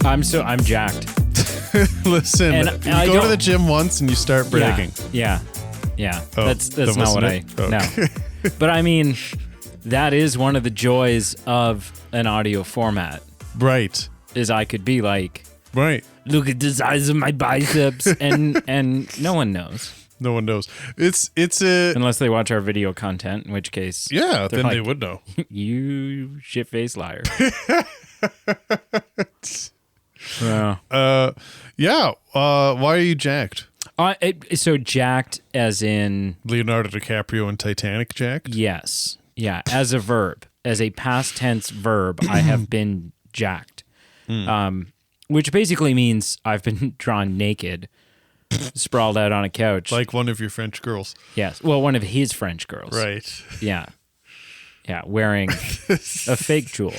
I'm jacked. Listen, And you I go to don't- the gym once and you start bragging. Yeah. Oh, that's that not what wasn't it? No. But I mean, that is one of the joys of an audio format. Right. Is I could be like, Right. look at the size of my biceps, and no one knows No one knows. It's a unless they watch our video content, in which case, yeah. they're Then they like, would know. you shit-faced liar. Yeah. Yeah. Why are you jacked? So jacked as in Leonardo DiCaprio in Titanic jacked? yes. Yeah. As a verb, as a past tense verb, I have been jacked. Which basically means I've been drawn naked, sprawled out on a couch. Like one of your French girls. Yes. Well, one of his French girls. Right. Yeah. Yeah. Wearing a fake jewel.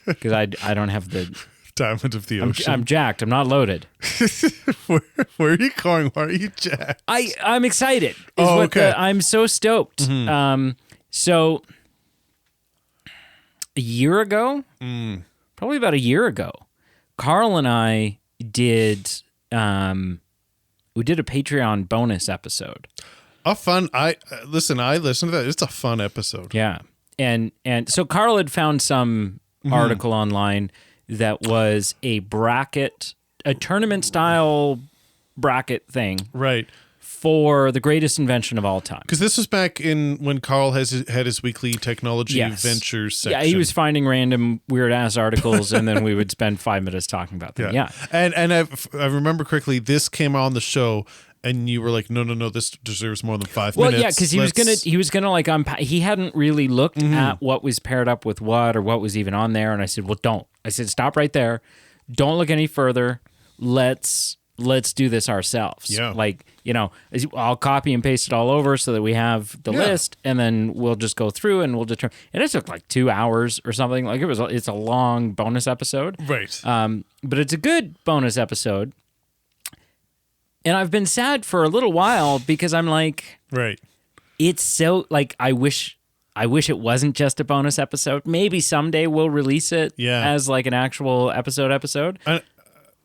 Because I don't have the... Diamond of the Ocean. I'm jacked. I'm not loaded. Where are you going? Why are you jacked? I'm excited. Okay. I'm so stoked. So a year ago, probably about a year ago, Carl and I did we did a Patreon bonus episode. A fun. I listened to that. It's a fun episode. Yeah. And so Carl had found some article online that was a tournament style bracket thing. Right. For the greatest invention of all time. Because this was back in when Carl had his weekly technology ventures section. Yeah, he was finding random weird ass articles, and then we would spend 5 minutes talking about them. Yeah. And I remember correctly, this came on the show, and you were like, no, this deserves more than 5 minutes. Well, yeah, because he was gonna like unpack. He hadn't really looked at what was paired up with what or what was even on there, and I said, well, don't. I said, stop right there. Don't look any further. Let's do this ourselves. Yeah. Like, I'll copy and paste it all over so that we have the list, and then we'll just go through and we'll determine. And it took like 2 hours or something. Like it's a long bonus episode. Right. But it's a good bonus episode. And I've been sad for a little while because I'm like, right. It's so like, I wish it wasn't just a bonus episode. Maybe someday we'll release it as like an actual episode.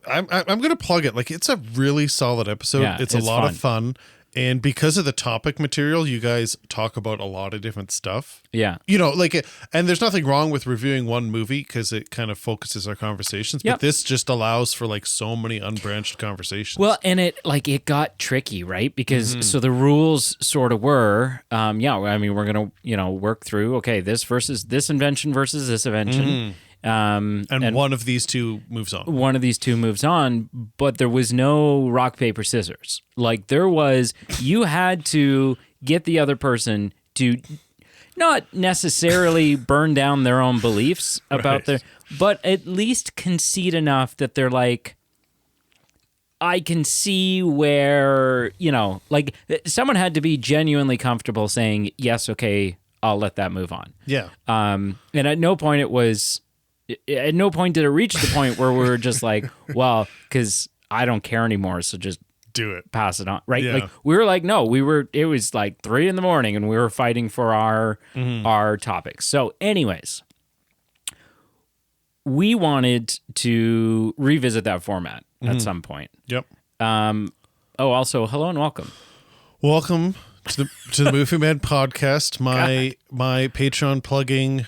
I'm going to plug it. Like, it's a really solid episode. Yeah, it's a lot of fun. And because of the topic material, you guys talk about a lot of different stuff. Yeah. And there's nothing wrong with reviewing one movie because it kind of focuses our conversations. But this just allows for like so many unbranched conversations. Well, and it got tricky, right? Because so the rules sort of were, I mean, we're going to, work through, okay, this versus this invention versus this invention. And one of these two moves on. One of these two moves on, but there was no rock, paper, scissors. Like there was, you had to get the other person to not necessarily burn down their own beliefs about but at least concede enough that they're like, I can see where, like someone had to be genuinely comfortable saying, yes, okay, I'll let that move on. Yeah. And at no point did it reach the point where we were just like, well, because I don't care anymore, so just do it, pass it on, right? Yeah. Like we were like, no, it was like 3 a.m. and we were fighting for our topics. So, anyways, we wanted to revisit that format at some point. Yep. Also, hello and welcome. Welcome to the Movie Man podcast. My Patreon plugging,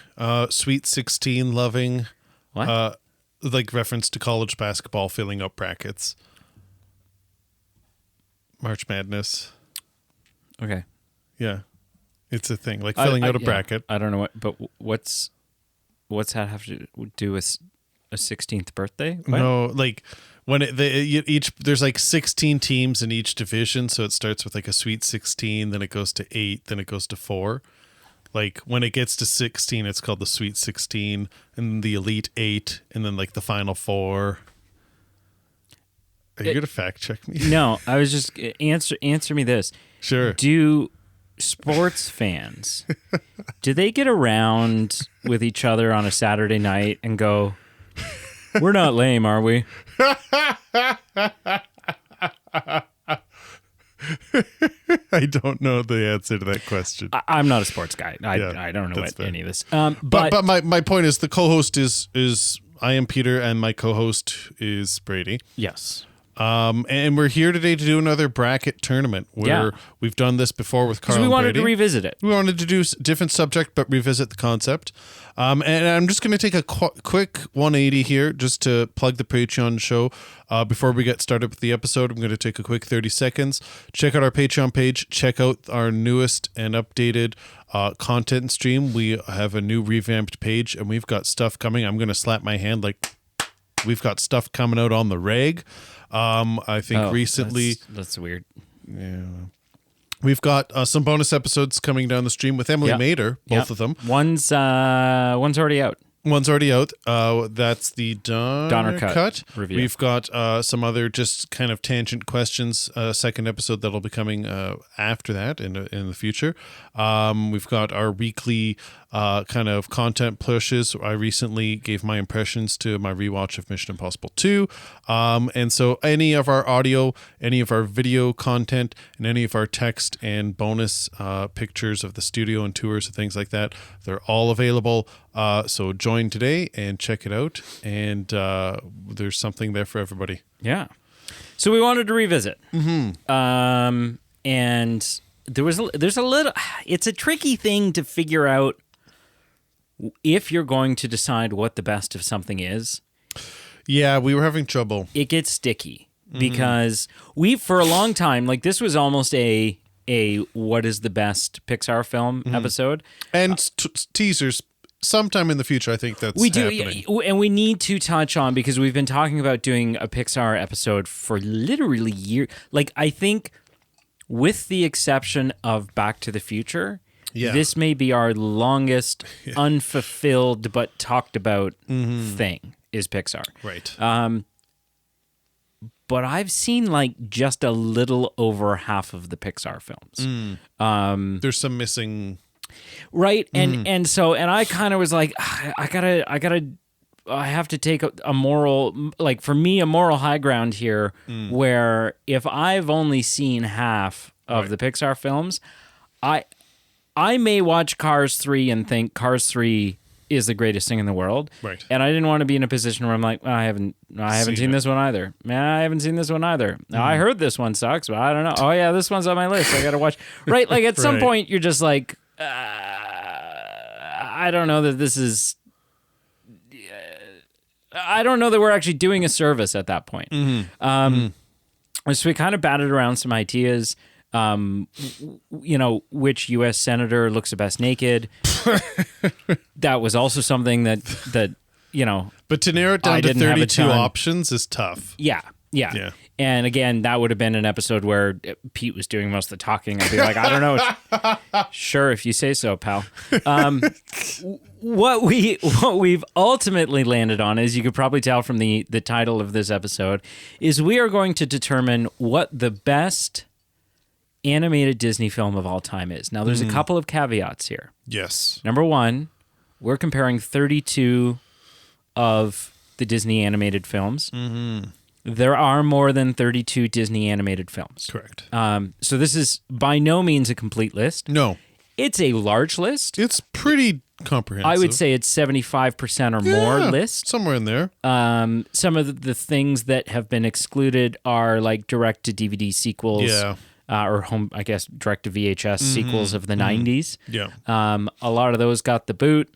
Sweet 16 loving, What? Like reference to college basketball filling up brackets. March Madness. Okay. Yeah, it's a thing. Like filling out a bracket. I don't know but what's that have to do with a 16th birthday? What? No, like when there's like 16 teams in each division, so it starts with like a Sweet 16, then it goes to 8, then it goes to 4. Like when it gets to 16, it's called the Sweet 16, and the Elite 8, and then like the Final 4. Are you gonna fact check me? No, I was just answer me this. Sure. Do sports fans do they get around with each other on a Saturday night and go, "We're not lame, are we?" I don't know the answer to that question. I'm not a sports guy. I don't know that's fair. any of this. But my point is the co-host is I am Peter, and my co-host is Brady. Yes. And we're here today to do another bracket tournament where we've done this before with Carl Because we and wanted Brady. to revisit it. We wanted to do a different subject, but revisit the concept. And I'm just going to take a quick 180 here just to plug the Patreon show. Before we get started with the episode, I'm going to take a quick 30 seconds. Check out our Patreon page. Check out our newest and updated content stream. We have a new revamped page, and we've got stuff coming. I'm going to slap my hand like we've got stuff coming out on the reg. I think recently... That's weird. Yeah. We've got some bonus episodes coming down the stream with Emily Mader, both of them. One's already out. One's already out. That's the Donner Cut review. We've got some other just kind of tangent questions, second episode that'll be coming after that in the future. We've got our weekly kind of content pushes. I recently gave my impressions to my rewatch of Mission Impossible 2. And so any of our audio, any of our video content, and any of our text and bonus pictures of the studio and tours and things like that, they're all available. So join today and check it out. And there's something there for everybody. Yeah. So we wanted to revisit. Mm-hmm. And there's a little, it's a tricky thing to figure out if you're going to decide what the best of something is. Yeah, we were having trouble. It gets sticky because for a long time, like this was almost a what is the best Pixar film episode. And teasers. Sometime in the future, I think that's happening. And we need to touch on, because we've been talking about doing a Pixar episode for literally years. Like, I think with the exception of Back to the Future, this may be our longest unfulfilled but talked about thing is Pixar. Right. But I've seen like just a little over half of the Pixar films. There's some missing... Right. And I kind of was like, I have to take a moral, like for me, a moral high ground here where if I've only seen half of the Pixar films, I may watch Cars 3 and think Cars 3 is the greatest thing in the world. Right. And I didn't want to be in a position where I'm like, I haven't seen this one either. I haven't seen this one either. I heard this one sucks, but I don't know. Oh yeah, this one's on my list. I got to watch. Right. Like at some point you're just like, I don't know that this is... I don't know that we're actually doing a service at that point. So we kind of batted around some ideas. Which U.S. senator looks the best naked? That was also something that. But to narrow it down to 32 options is tough. Yeah. And again, that would have been an episode where Pete was doing most of the talking. I'd be like, I don't know. Sure, if you say so, pal. What we've ultimately landed on, as you could probably tell from the title of this episode, is we are going to determine what the best animated Disney film of all time is. Now, there's a couple of caveats here. Yes. Number one, we're comparing 32 of the Disney animated films. There are more than 32 Disney animated films. Correct. So this is by no means a complete list. No. It's a large list. It's pretty comprehensive. I would say it's 75% or more list. Somewhere in there. Some of the things that have been excluded are like direct-to-DVD sequels. Or home, I guess, direct-to-VHS sequels of the 90s. Yeah. A lot of those got the boot.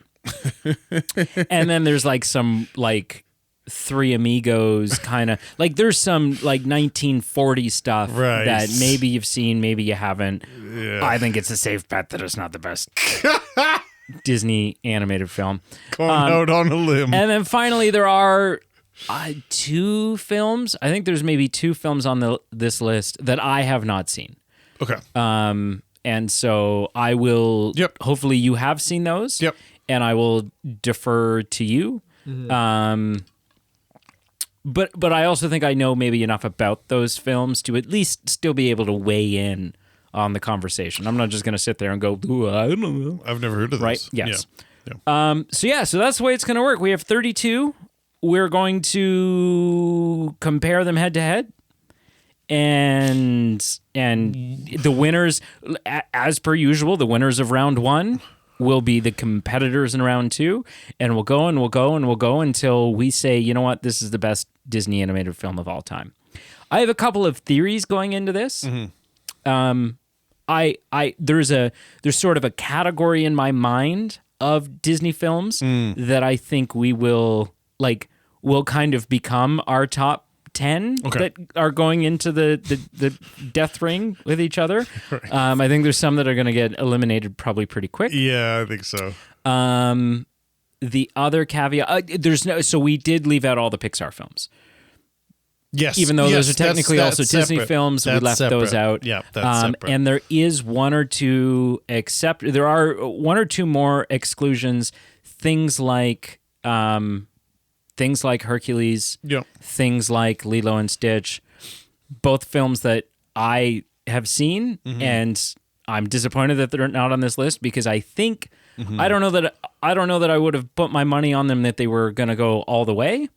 And then there's like some like Three Amigos kind of like there's some like 1940 stuff that maybe you've seen, maybe you haven't. I think it's a safe bet that it's not the best Disney animated film. Going out on a limb. And then finally there are two films. I think there's maybe two films on this list that I have not seen. Okay. And so I will. Yep. Hopefully you have seen those. Yep. And I will defer to you. But I also think I know maybe enough about those films to at least still be able to weigh in on the conversation. I'm not just going to sit there and go, ooh, I don't know. I've never heard of this. Right? Yes. Yeah. So that's the way it's going to work. We have 32. We're going to compare them head to head. And the winners, as per usual, the winners of round one will be the competitors in round 2, and we'll go and we'll go and we'll go until we say, you know what, this is the best Disney animated film of all time. I have a couple of theories going into this. There's sort of a category in my mind of Disney films that I think will kind of become our top 10 that are going into the death ring with each other. Right. I think there's some that are going to get eliminated probably pretty quick. Yeah, I think so. The other caveat, so we did leave out all the Pixar films. Yes. Even though those are technically that's also Disney separate. films, we That's left those separate. out. Yeah, that's separate. And there is one or two there are one or two more exclusions. Things like Hercules, things like Lilo and Stitch, both films that I have seen, and I'm disappointed that they're not on this list because I think I don't know that I would have put my money on them that they were going to go all the way.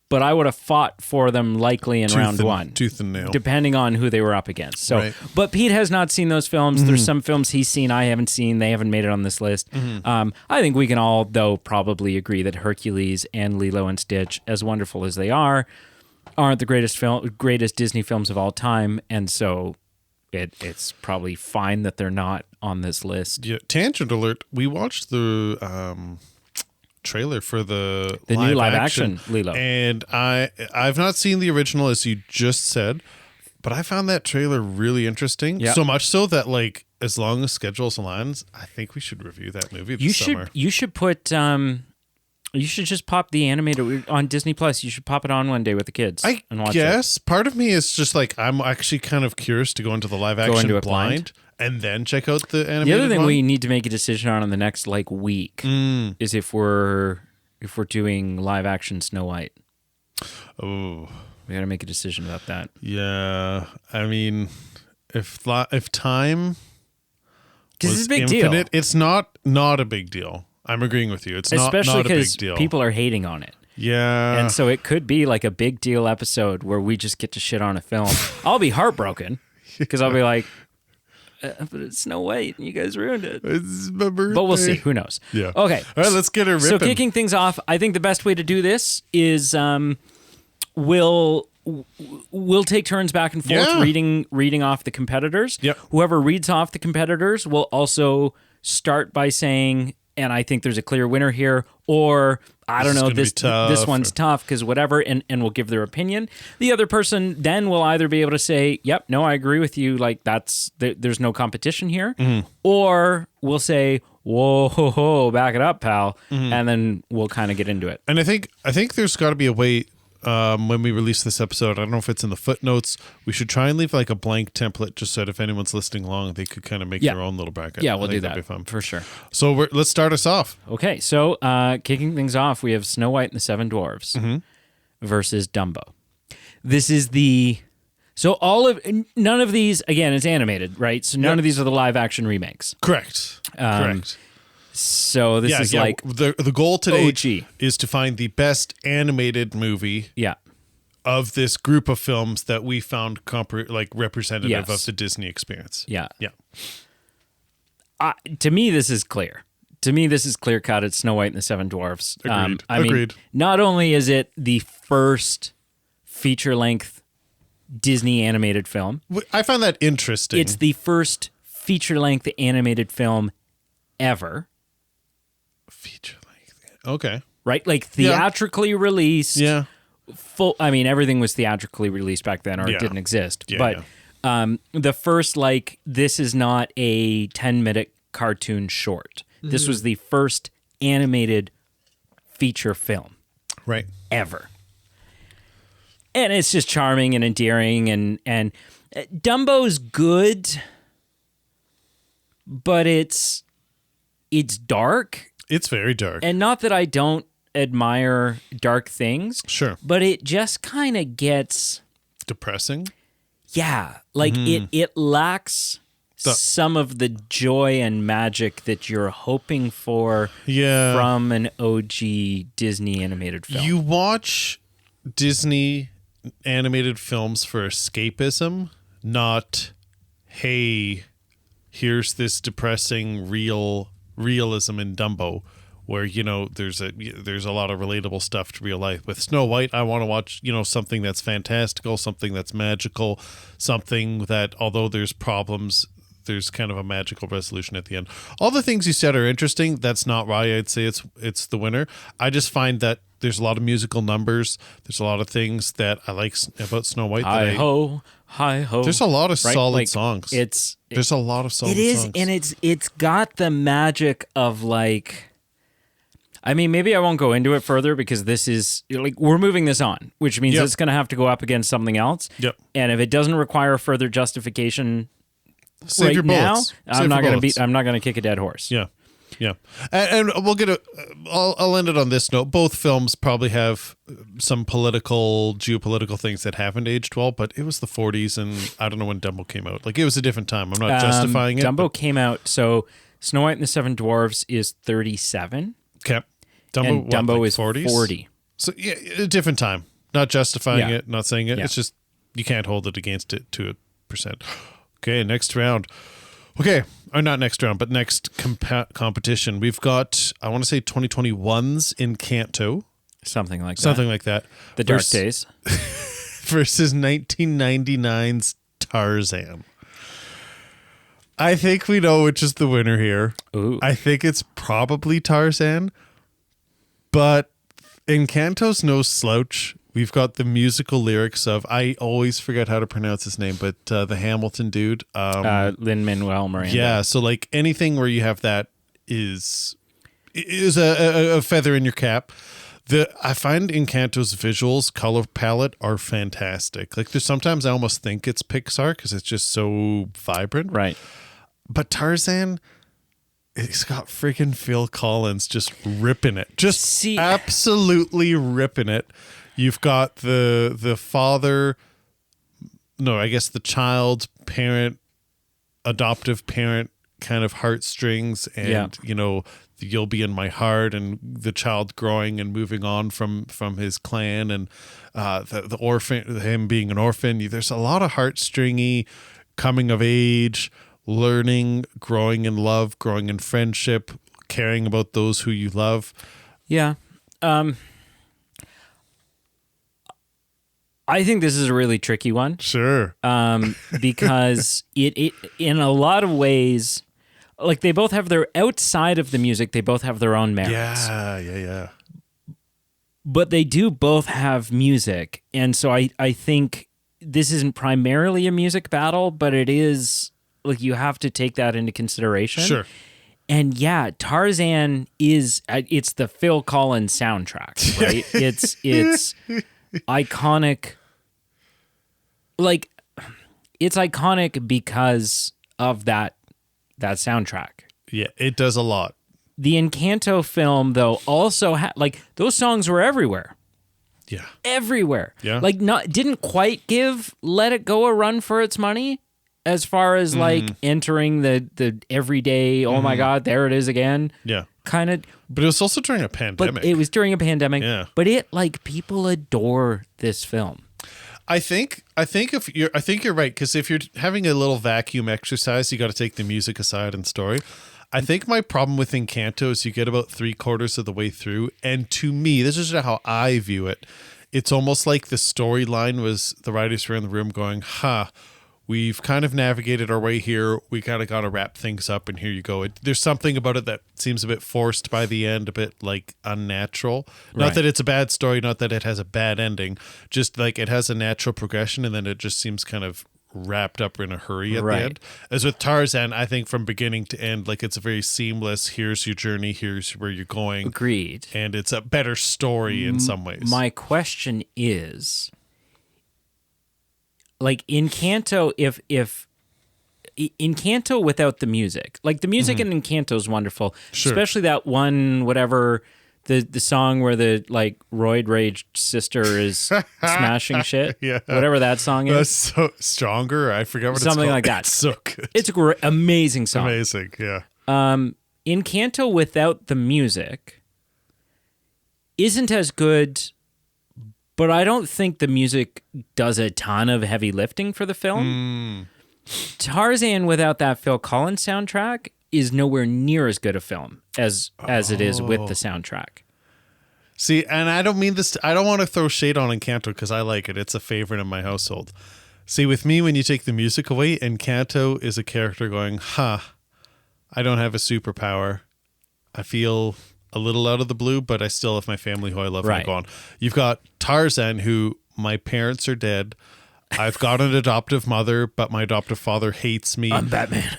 But I would have fought for them likely in round 1. Tooth and nail. Depending on who they were up against. So, Right. But Pete has not seen those films. There's some films he's seen I haven't seen. They haven't made it on this list. I think we can all, though, probably agree that Hercules and Lilo and Stitch, as wonderful as they are, aren't the greatest Disney films of all time. And so it's probably fine that they're not on this list. Yeah. Tangent alert. We watched the trailer for the new live action Lilo, and I've not seen the original, as you just said, but I found that trailer really interesting. Yep. So much so that, like, as long as schedules aligns, I think we should review that movie this summer. You should put you should just pop the animated on Disney Plus. You should pop it on one day with the kids and watch it. Part of me is just like, I'm actually kind of curious to go into the live action blind and then check out the animated. The other thing one. we need to make a decision on in the next week is if we're doing live action Snow White. Oh, we got to make a decision about that. Yeah, I mean, if time, because it's a big infinite, deal. it's not a big deal. I'm agreeing with you. It's especially not a big because deal. people are hating on it. Yeah, and so it could be like a big deal episode where we just get to shit on a film. I'll be heartbroken because I'll be like, but it's Snow White, and you guys ruined it. It's my birthday. But we'll see. Who knows? Yeah. Okay. All right, let's get her ripping. So kicking things off, I think the best way to do this is we'll take turns back and forth reading off the competitors. Yep. Whoever reads off the competitors will also start by saying, and I think there's a clear winner here, or I don't know, this one's tough because whatever, and we'll give their opinion. The other person then will either be able to say, yep, no, I agree with you, like there's no competition here, or we'll say, whoa, ho, ho, back it up, pal, and then we'll kind of get into it. And I think there's got to be a way. When we release this episode, I don't know if it's in the footnotes, we should try and leave like a blank template just so that if anyone's listening along, they could kind of make their own little bracket. Yeah, we'll do that. That'd be fun. For sure. So let's start us off. Okay, so kicking things off, we have Snow White and the Seven Dwarfs versus Dumbo. This is none of these, again, it's animated, right? So none of these are the live action remakes. Correct. Correct. So this is like the goal today OG. is to find the best animated movie of this group of films that we found representative of the Disney experience. Yeah. Yeah. To me, this is clear. To me, this is clear cut. It's Snow White and the Seven Dwarfs. Agreed. I mean, not only is it the first feature-length Disney animated film, I found that interesting. It's the first feature-length animated film ever. Feature length. Okay. Right? Like theatrically released. Yeah. I mean, everything was theatrically released back then or it didn't exist. Yeah, but the first, this is not a 10-minute cartoon short. This was the first animated feature film. Right. Ever. And it's just charming and endearing and Dumbo's good, but it's dark. It's very dark. And not that I don't admire dark things. Sure. But it just kind of gets depressing. Yeah. Like it lacks some of the joy and magic that you're hoping for from an OG Disney animated film. You watch Disney animated films for escapism, not, hey, here's this depressing, real realism in Dumbo, where there's a lot of relatable stuff to real life. With Snow White, I want to watch something that's fantastical, something that's magical, something that, although there's problems, there's kind of a magical resolution at the end. All the things you said are interesting. That's not why I'd say it's the winner. I just find that there's a lot of musical numbers. There's a lot of things that I like about Snow White. Hi ho, hi ho. There's a lot of solid songs. songs. There's a lot of solid songs. It is, and it's got the magic of like. I mean, maybe I won't go into it further because this is like we're moving this on, which means it's going to have to go up against something else. Yep. And if it doesn't require further justification, Save your bullets. I'm not going to kick a dead horse. Yeah. Yeah. And we'll get I'll end it on this note. Both films probably have some geopolitical things that haven't aged well, but it was the 40s and I don't know when Dumbo came out. Like it was a different time. I'm not justifying it. Dumbo came out, so Snow White and the Seven Dwarfs is 37. Okay. Dumbo is 40s? 40. So yeah, a different time. Not justifying it, not saying it. Yeah. It's just you can't hold it against it to a percent. Okay, next round. Okay, or not next round, but next competition. We've got, I want to say 2021's Encanto. Something like that. The Dark Days. Versus 1999's Tarzan. I think we know which is the winner here. Ooh. I think it's probably Tarzan, but Encanto's no slouch. We've got the musical lyrics of, I always forget how to pronounce his name, but the Hamilton dude. Lin-Manuel Miranda. Yeah, so like anything where you have that is a feather in your cap. I find Encanto's visuals, color palette are fantastic. Like there's sometimes I almost think it's Pixar because it's just so vibrant. Right. But Tarzan, it's got freaking Phil Collins just ripping it. Absolutely ripping it. You've got the father, no, I guess the child, parent, adoptive parent kind of heartstrings and, you'll be in my heart and the child growing and moving on from his clan and the orphan, him being an orphan. There's a lot of heartstringy coming of age, learning, growing in love, growing in friendship, caring about those who you love. Yeah. I think this is a really tricky one. Sure. Because it in a lot of ways, like they both have their, outside of the music, they both have their own merits. Yeah. But they do both have music. And so I think this isn't primarily a music battle, but it is, like, you have to take that into consideration. Sure. And yeah, Tarzan is, it's the Phil Collins soundtrack, right? It's iconic. Like, it's iconic because of that soundtrack. Yeah, it does a lot. The Encanto film, though, also like those songs were everywhere. Yeah, everywhere. Yeah, like didn't quite give Let It Go a run for its money as far as like entering the everyday. Oh my God, there it is again. Yeah, kind of. But it was also during a pandemic. But it was during a pandemic. Yeah, but like people adore this film. I think you're right, because if you're having a little vacuum exercise, you got to take the music aside and story. I think my problem with Encanto is you get about 3/4 of the way through, and to me, this is how I view it. It's almost like the storyline was the writers were in the room going, we've kind of navigated our way here. We kind of got to wrap things up, and here you go. There's something about it that seems a bit forced by the end, a bit like unnatural. Not that it's a bad story, not that it has a bad ending, just like it has a natural progression, and then it just seems kind of wrapped up in a hurry at the end. As with Tarzan, I think from beginning to end, like it's a very seamless, here's your journey, here's where you're going. Agreed. And it's a better story in some ways. My question is, like Encanto, if Encanto without the music, like the music in Encanto is wonderful, especially that one, whatever, the song where the like roid rage sister is smashing shit, whatever that song is. That's so Stronger. I forgot what something it's called. like that. It's so good. It's a great, amazing song. Amazing, yeah. Encanto without the music isn't as good. But I don't think the music does a ton of heavy lifting for the film. Tarzan without that Phil Collins soundtrack is nowhere near as good a film as it is with the soundtrack. See, and I don't mean this. I don't want to throw shade on Encanto because I like it. It's a favorite in my household. See, with me, when you take the music away, Encanto is a character going, "Huh, I don't have a superpower. I feel a little out of the blue, but I still have my family who I love and I go on." You've got Tarzan, who my parents are dead. I've got an adoptive mother, but my adoptive father hates me. I'm Batman.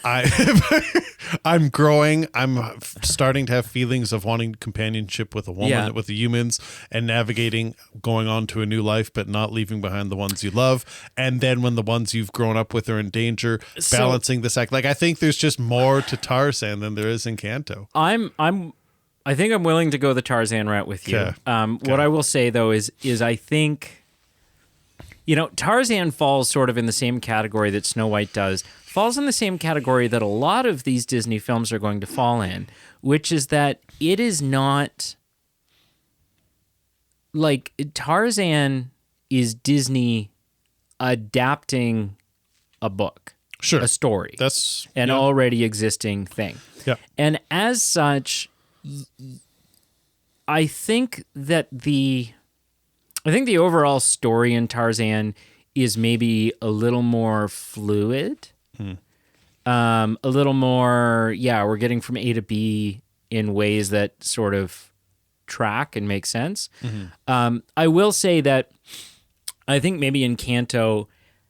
I'm growing. I'm starting to have feelings of wanting companionship with a woman, with the humans, and navigating going on to a new life, but not leaving behind the ones you love. And then when the ones you've grown up with are in danger, balancing this act. Like, I think there's just more to Tarzan than there is in Encanto. I think I'm willing to go the Tarzan route with you. What I will say though is I think, Tarzan falls sort of in the same category that Snow White does, falls in the same category that a lot of these Disney films are going to fall in, which is that it is not like Tarzan is Disney adapting a book, a story. That's an already existing thing. Yeah. And as such, I think the overall story in Tarzan is maybe a little more fluid, a little more, we're getting from A to B in ways that sort of track and make sense. I will say that I think maybe Encanto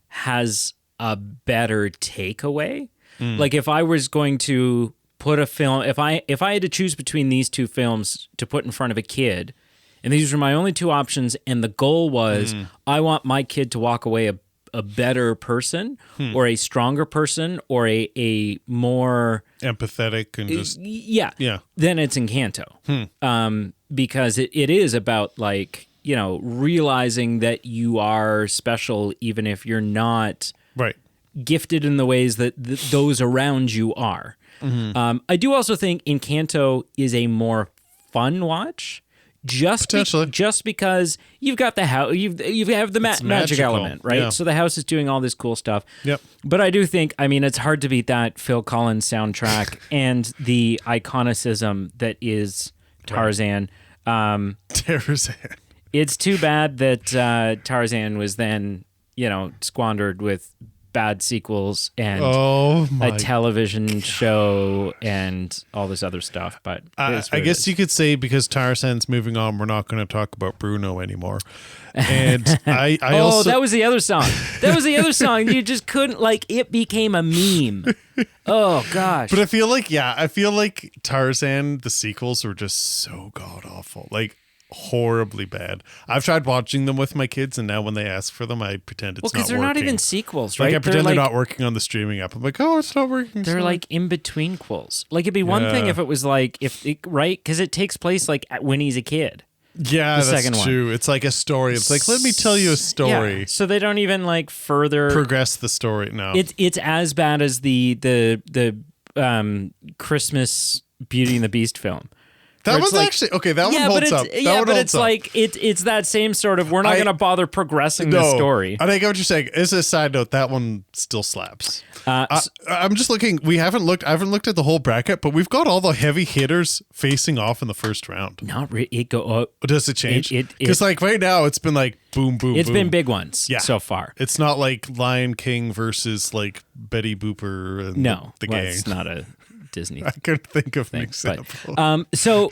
has a better takeaway. Like if I was going to put a film, if I had to choose between these two films to put in front of a kid, and these were my only two options, and the goal was I want my kid to walk away a better person or a stronger person or a more empathetic and just then it's Encanto. Because it is about like, realizing that you are special even if you're not gifted in the ways that those around you are. I do also think Encanto is a more fun watch. Just because you've got the house, you have the magic element, right? Yeah. So the house is doing all this cool stuff. Yep. But I do think, it's hard to beat that Phil Collins soundtrack and the iconicism that is Tarzan. Tarzan. It's too bad that Tarzan was then, squandered with bad sequels and a television show and all this other stuff. But I guess you could say because Tarzan's moving on, we're not going to talk about Bruno anymore. And I also... that was the other song. That was the other song. You just couldn't, it became a meme. Oh, gosh. But I feel like Tarzan, the sequels were just so god-awful. Horribly bad. I've tried watching them with my kids, and now when they ask for them, I pretend it's not working. Because they're not even sequels, right? I pretend they're not working on the streaming app. I'm like, oh, it's not working. They're in between quills. It'd be one thing if it was right? Because it takes place when he's a kid. Yeah, that's true. It's like a story. It's like, let me tell you a story. Yeah. So they don't even further progress the story. No, it's as bad as the Christmas Beauty and the Beast film. That was actually okay. That one holds up. It's that same sort of. We're not going to bother progressing the story. I think what you're saying. As a side note, that one still slaps. I'm just looking. I haven't looked at the whole bracket, but we've got all the heavy hitters facing off in the first round. Not really. Does it change? Because right now it's been boom, boom. It's boom. been big ones so far. It's not like Lion King versus Betty Booper and the gang. It's not a Disney. I couldn't think of an example. So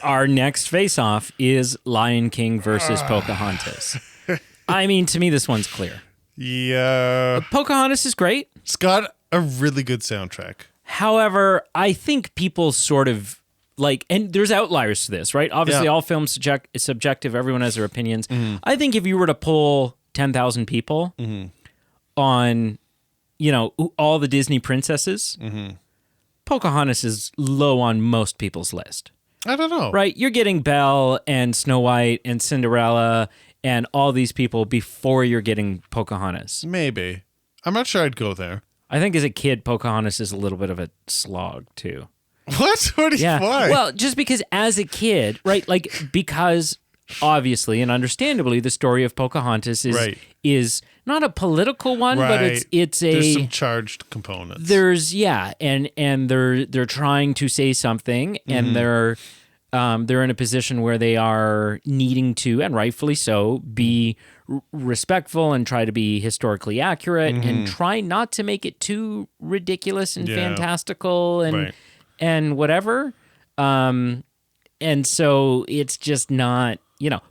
our next face-off is Lion King versus Pocahontas. To me, this one's clear. Yeah. Pocahontas is great. It's got a really good soundtrack. However, I think people sort of and there's outliers to this, right? Obviously, all films subjective. Everyone has their opinions. Mm-hmm. I think if you were to pull 10,000 people on, all the Disney princesses, Pocahontas is low on most people's list. I don't know. Right? You're getting Belle and Snow White and Cinderella and all these people before you're getting Pocahontas. Maybe. I'm not sure I'd go there. I think as a kid, Pocahontas is a little bit of a slog, too. What? Why? Well, just because as a kid, right? Because obviously and understandably, the story of Pocahontas is not a political one, but it's there's some charged components. And they're trying to say something, and they're in a position where they are needing to, and rightfully so, be respectful and try to be historically accurate and try not to make it too ridiculous and fantastical and whatever. And so it's just not,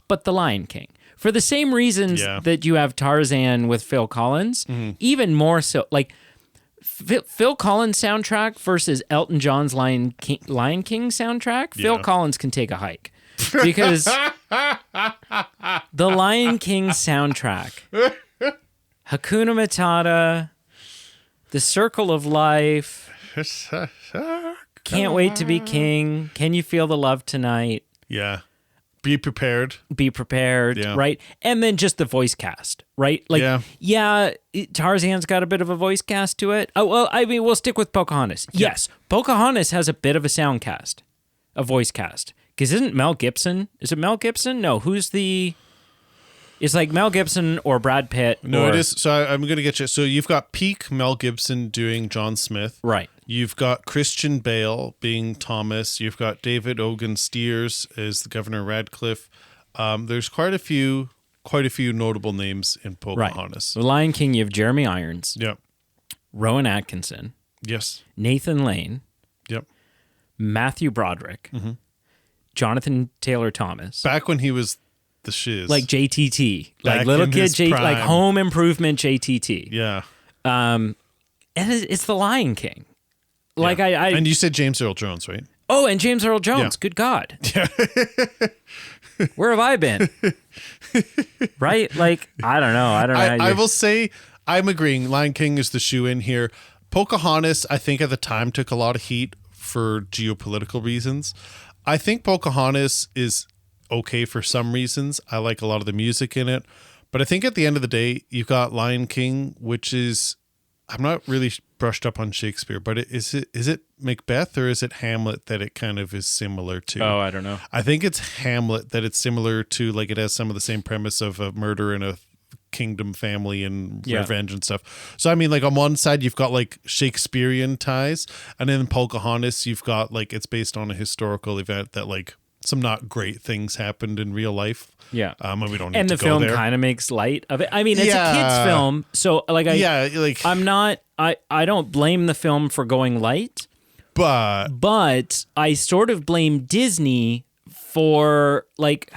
but The Lion King. For the same reasons that you have Tarzan with Phil Collins, even more so, like Phil Collins soundtrack versus Elton John's Lion King soundtrack, Phil Collins can take a hike. Because the Lion King soundtrack, Hakuna Matata, The Circle of Life, Can't Wait to Be King, Can You Feel the Love Tonight? Yeah. Be prepared. Right? And then just the voice cast, right? Like, Tarzan's got a bit of a voice cast to it. Oh, well, I mean, we'll stick with Pocahontas. Yeah. Yes, Pocahontas has a bit of a sound cast, a voice cast. Because isn't Mel Gibson? Is it Mel Gibson? No, who's the... It's like Mel Gibson or Brad Pitt. No, it is. So I'm going to get you. So you've got peak Mel Gibson doing John Smith. Right. You've got Christian Bale being Thomas. You've got David Ogen Steers as the Governor Radcliffe. There's quite a few notable names in Pocahontas. Right. The Lion King, you have Jeremy Irons. Yep. Rowan Atkinson. Yes. Nathan Lane. Yep. Matthew Broderick. Jonathan Taylor Thomas. Back when he was the shiz. Like JTT. Like little kid, like Home Improvement JTT. Yeah. And it's The Lion King. Like and you said James Earl Jones, right? Oh, and James Earl Jones. Yeah. Good God. Yeah. Where have I been? Right? Like, I don't know. I will say I'm agreeing. Lion King is the shoe in here. Pocahontas, I think at the time took a lot of heat for geopolitical reasons. I think Pocahontas is okay for some reasons. I like a lot of the music in it. But I think at the end of the day, you've got Lion King, which is, I'm not really brushed up on Shakespeare, but is it Macbeth or is it Hamlet that it kind of is similar to? Oh, I don't know. I think it's Hamlet that it's similar to, like it has some of the same premise of a murder in a kingdom family and revenge and stuff. So I mean, like on one side you've got like Shakespearean ties, and then in Pocahontas you've got like it's based on a historical event that like some not great things happened in real life. Yeah. And we don't need and to the go film there. kind of makes light of it. I mean, it's a kid's film, so like I don't blame the film for going light, but I sort of blame Disney for like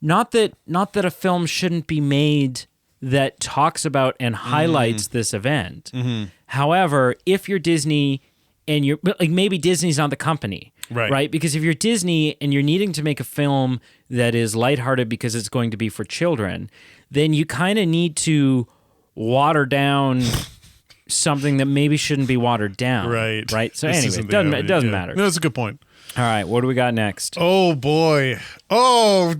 not that a film shouldn't be made that talks about and highlights this event. However, if you're Disney and you're like, maybe Disney's not the company, right? Because if you're Disney and you're needing to make a film that is lighthearted because it's going to be for children, then you kind of need to water down something that maybe shouldn't be watered down. Right. So anyway, it doesn't matter. No, that's a good point. All right. What do we got next? Oh boy. Oh,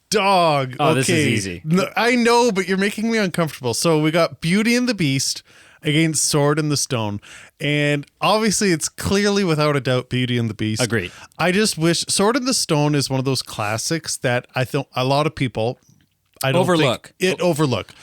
dog. Oh, okay. This is easy. No, I know, but you're making me uncomfortable. So we got Beauty and the Beast against Sword in the Stone. And obviously it's clearly without a doubt Beauty and the Beast. Agreed. I just wish Sword in the Stone is one of those classics that I think a lot of people overlook.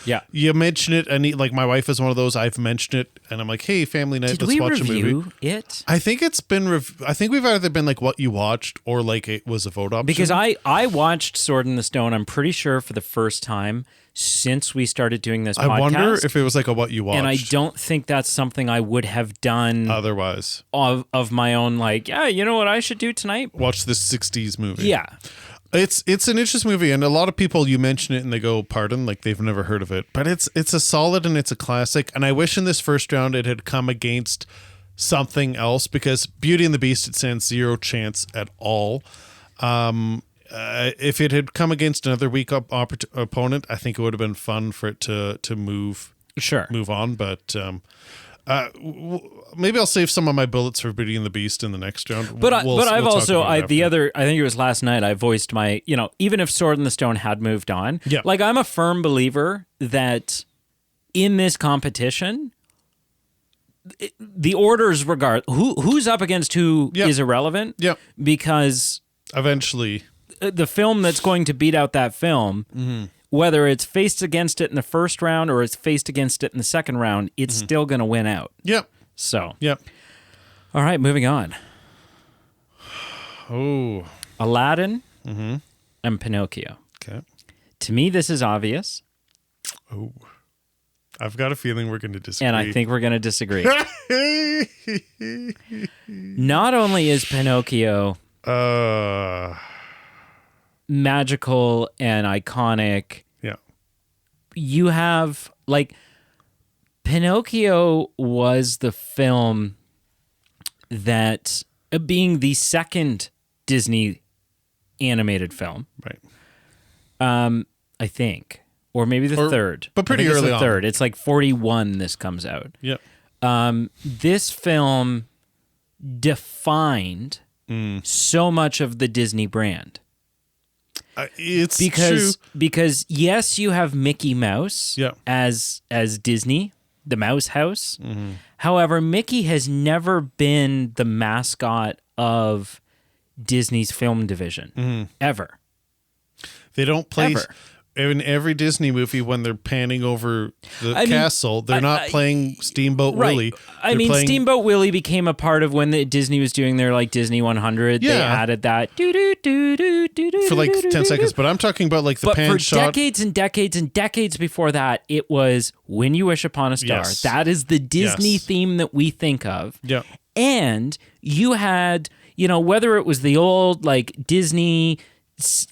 Yeah. You mention it, and like my wife is one of those. I've mentioned it, and I'm like, "Hey, family night, let's watch a movie." Did we review it? I think it's been. I think we've either been like what you watched, or like it was a vote option. Because I watched Sword in the Stone. I'm pretty sure for the first time since we started doing this podcast. I wonder if it was like a what you watched. And I don't think that's something I would have done otherwise of my own. Like, yeah, you know what I should do tonight? Watch this '60s movie. Yeah. It's an interesting movie, and a lot of people, you mention it and they go, pardon, like they've never heard of it. But it's a solid and it's a classic, and I wish in this first round it had come against something else, because Beauty and the Beast, it stands zero chance at all. If it had come against another weak opponent, I think it would have been fun for it to move on, but... maybe I'll save some of my bullets for Beauty and the Beast in the next round. But I've also I think it was last night I voiced my, even if Sword in the Stone had moved on, like I'm a firm believer that in this competition, the orders who's up against who is irrelevant. Yeah, because eventually the film that's going to beat out that film whether it's faced against it in the first round or it's faced against it in the second round, it's still going to win out. Yep. So, Yep. All right, moving on. Oh. Aladdin and Pinocchio. Okay. To me, this is obvious. Oh. I've got a feeling we're going to disagree. And I think we're going to disagree. Not only is Pinocchio magical and iconic, yeah, you have, like, Pinocchio was the film that, being the second Disney animated film, right? I think, or maybe the third, but pretty early on. Third, it's like 41. This comes out. Yep. This film defined so much of the Disney brand. It's true. Because yes, you have Mickey Mouse as Disney, the Mouse House. Mm-hmm. However, Mickey has never been the mascot of Disney's film division ever. They don't place in every Disney movie when they're panning over the castle. They're not playing Steamboat Willie. I mean, Steamboat Willie became a part of when Disney was doing their like Disney 100. Yeah. They added that for like 10 seconds. But I'm talking about like the pan shot. But for decades and decades and decades before that, it was When You Wish Upon a Star. Yes. That is the Disney theme that we think of. Yeah. And you had, whether it was the old like Disney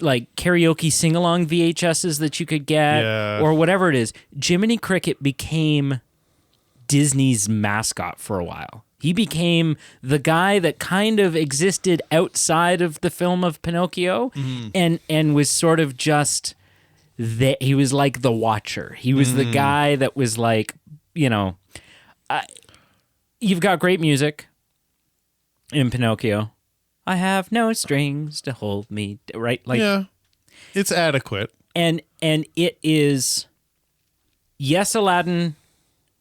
like karaoke sing-along VHSs that you could get or whatever it is, Jiminy Cricket became Disney's mascot for a while. He became the guy that kind of existed outside of the film of Pinocchio and was sort of just he was like the watcher. He was the guy that was like, you've got great music in Pinocchio. I have no strings to hold me, right? Like, yeah, it's adequate. And it is, yes, Aladdin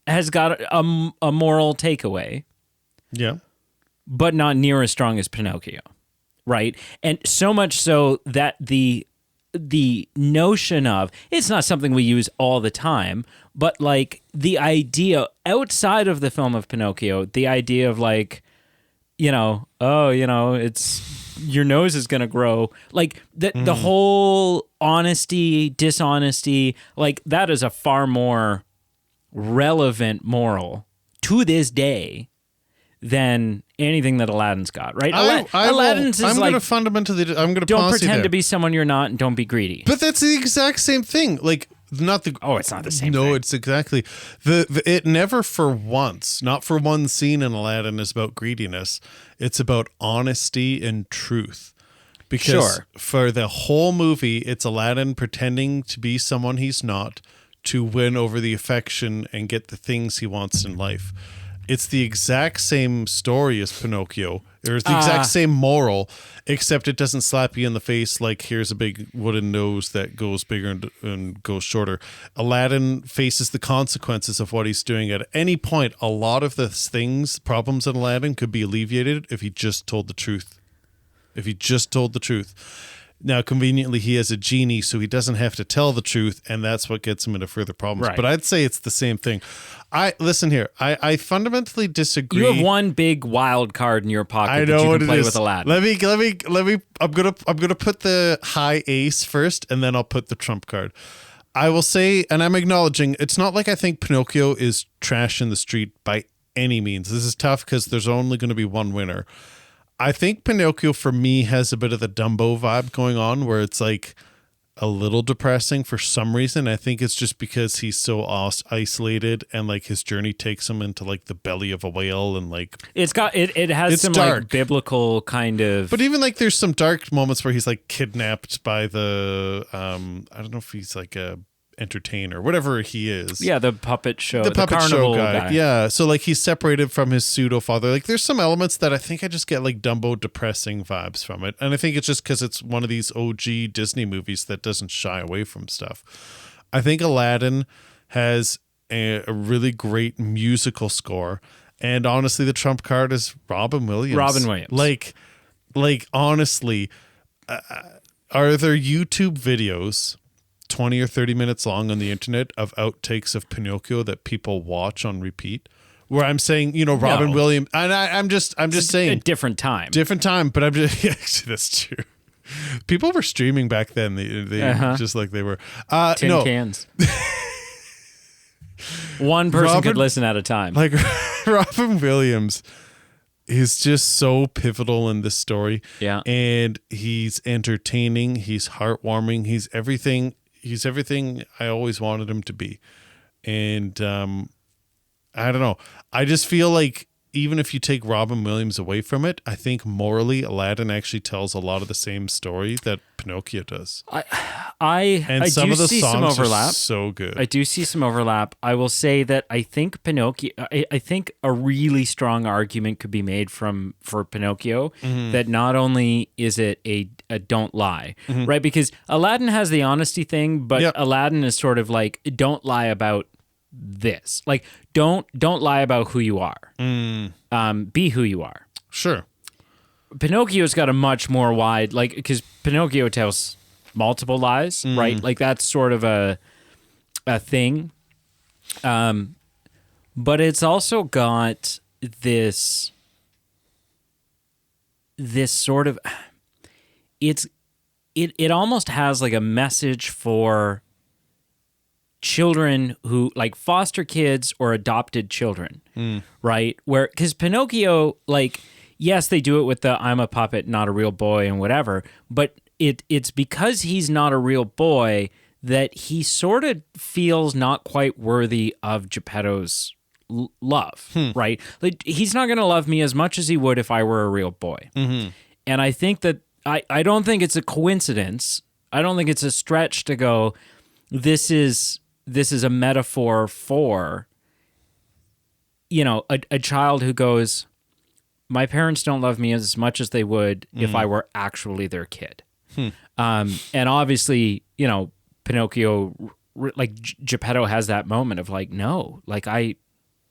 has got a moral takeaway. Yeah. But not near as strong as Pinocchio, right? And so much so that the notion of, it's not something we use all the time, but like the idea outside of the film of Pinocchio, the idea of like, it's your nose is going to grow. Like the whole honesty, dishonesty, like that is a far more relevant moral to this day than anything that Aladdin's got, right? Aladdin's is I'm like, going to fundamentally, I'm going to don't pretend to be someone you're not and don't be greedy. But that's the exact same thing. Like, not the. Oh, it's not the same thing. No, it's exactly. It never for once, not for one scene in Aladdin is about greediness. It's about honesty and truth. Because for the whole movie, it's Aladdin pretending to be someone he's not to win over the affection and get the things he wants in life. It's the exact same story as Pinocchio. There's the exact same moral, except it doesn't slap you in the face like here's a big wooden nose that goes bigger and goes shorter. Aladdin faces the consequences of what he's doing at any point. A lot of the problems in Aladdin could be alleviated if he just told the truth. Now, conveniently, he has a genie, so he doesn't have to tell the truth, and that's what gets him into further problems. Right. But I'd say it's the same thing. Listen here. I fundamentally disagree. You have one big wild card in your pocket I know that you what can play with Aladdin. Let me. I'm gonna put the high ace first, and then I'll put the trump card. I will say, and I'm acknowledging, it's not like I think Pinocchio is trash in the street by any means. This is tough because there's only going to be one winner. I think Pinocchio, for me, has a bit of the Dumbo vibe going on where it's like a little depressing for some reason. I think it's just because he's so isolated and like his journey takes him into like the belly of a whale and like... It has some dark, like biblical kind of... But even like there's some dark moments where he's like kidnapped by the... I don't know if he's like a entertainer, whatever he is. Yeah, the puppet show. The puppet carnival show guy. Yeah, so like he's separated from his pseudo father. Like there's some elements that I think I just get like Dumbo depressing vibes from it. And I think it's just because it's one of these OG Disney movies that doesn't shy away from stuff. I think Aladdin has a really great musical score. And honestly, the trump card is Robin Williams. Like honestly, are there YouTube videos 20 or 30 minutes long on the internet of outtakes of Pinocchio that people watch on repeat. Where I'm saying, Robin Williams, and I'm just saying a different time. But I'm just actually that's true. People were streaming back then. They just like they were Tin cans. One person could listen at a time. Like Robin Williams is just so pivotal in this story. Yeah. And he's entertaining, he's heartwarming, he's everything I always wanted him to be. And I don't know. I just feel like even if you take Robin Williams away from it, I think morally Aladdin actually tells a lot of the same story that Pinocchio does. I some do of the see songs some overlap. are so good. I do see some overlap. I will say that I think Pinocchio. I think a really strong argument could be made for Pinocchio that not only is it a don't lie, right? Because Aladdin has the honesty thing, but Aladdin is sort of like don't lie about this. Like don't lie about who you are. Be who you are. Sure. Pinocchio's got a much more wide, like, because Pinocchio tells multiple lies, right? Like that's sort of a thing. But it's also got this sort of it almost has like a message for children who like foster kids or adopted children, right? Where, because Pinocchio, like, yes, they do it with the I'm a puppet, not a real boy and whatever, but it's because he's not a real boy that he sort of feels not quite worthy of Geppetto's love, right? Like, he's not going to love me as much as he would if I were a real boy. And I think that I don't think it's a coincidence. I don't think it's a stretch to go, this is a metaphor for, a child who goes, my parents don't love me as much as they would if I were actually their kid. And obviously, Pinocchio, like Geppetto has that moment of like, no, like I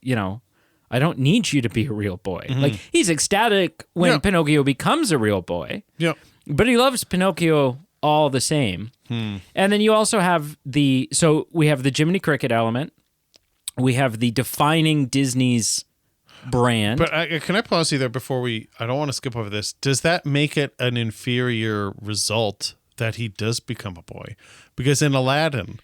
don't need you to be a real boy. Like he's ecstatic when Pinocchio becomes a real boy. Yeah. But he loves Pinocchio all the same. And then you also have so we have the Jiminy Cricket element. We have the defining Disney's brand. But can I pause you there before I don't want to skip over this. Does that make it an inferior result that he does become a boy? Because in Aladdin,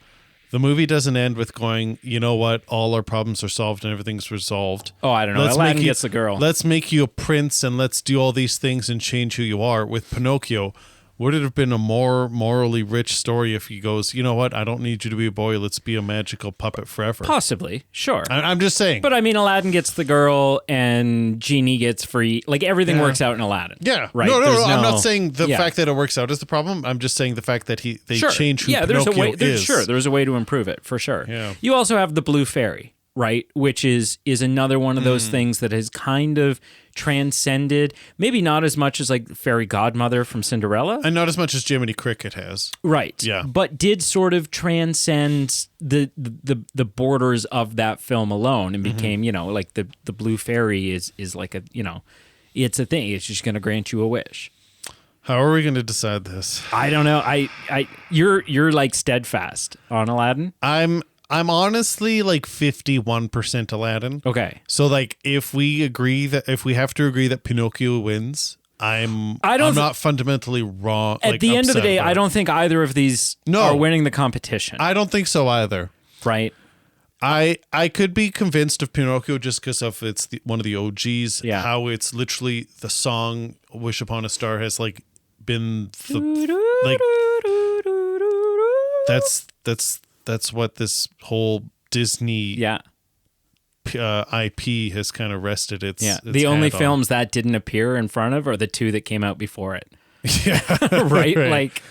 the movie doesn't end with going, you know what, all our problems are solved and everything's resolved. Oh, I don't know. Aladdin gets the girl. Let's make you a prince and let's do all these things and change who you are. With Pinocchio, would it have been a more morally rich story if he goes, you know what, I don't need you to be a boy, let's be a magical puppet forever? Possibly, sure. I'm just saying. But I mean, Aladdin gets the girl and Genie gets free. Like everything works out in Aladdin. Yeah. Right. No. I'm not saying the fact that it works out is the problem. I'm just saying the fact that they change who Pinocchio is. Sure, there's a way to improve it, for sure. Yeah. You also have the Blue Fairy, right? Which is another one of those things that has kind of transcended, maybe not as much as like Fairy Godmother from Cinderella. And not as much as Jiminy Cricket has. Right. Yeah. But did sort of transcend the borders of that film alone and became, like the Blue Fairy is like a, it's a thing. It's just going to grant you a wish. How are we going to decide this? I don't know. You're like steadfast on Aladdin. I'm honestly like 51% Aladdin. Okay. So like if we have to agree that Pinocchio wins, I'm not fundamentally wrong. At the end of the day, I don't think either of these are winning the competition. I don't think so either. Right. I could be convinced of Pinocchio just because of it's one of the OGs. Yeah. How it's literally the song "Wish Upon a Star" has like been that's what this whole Disney IP has kind of rested its the only hat films that didn't appear in front of are the two that came out before it. Yeah. right? Like,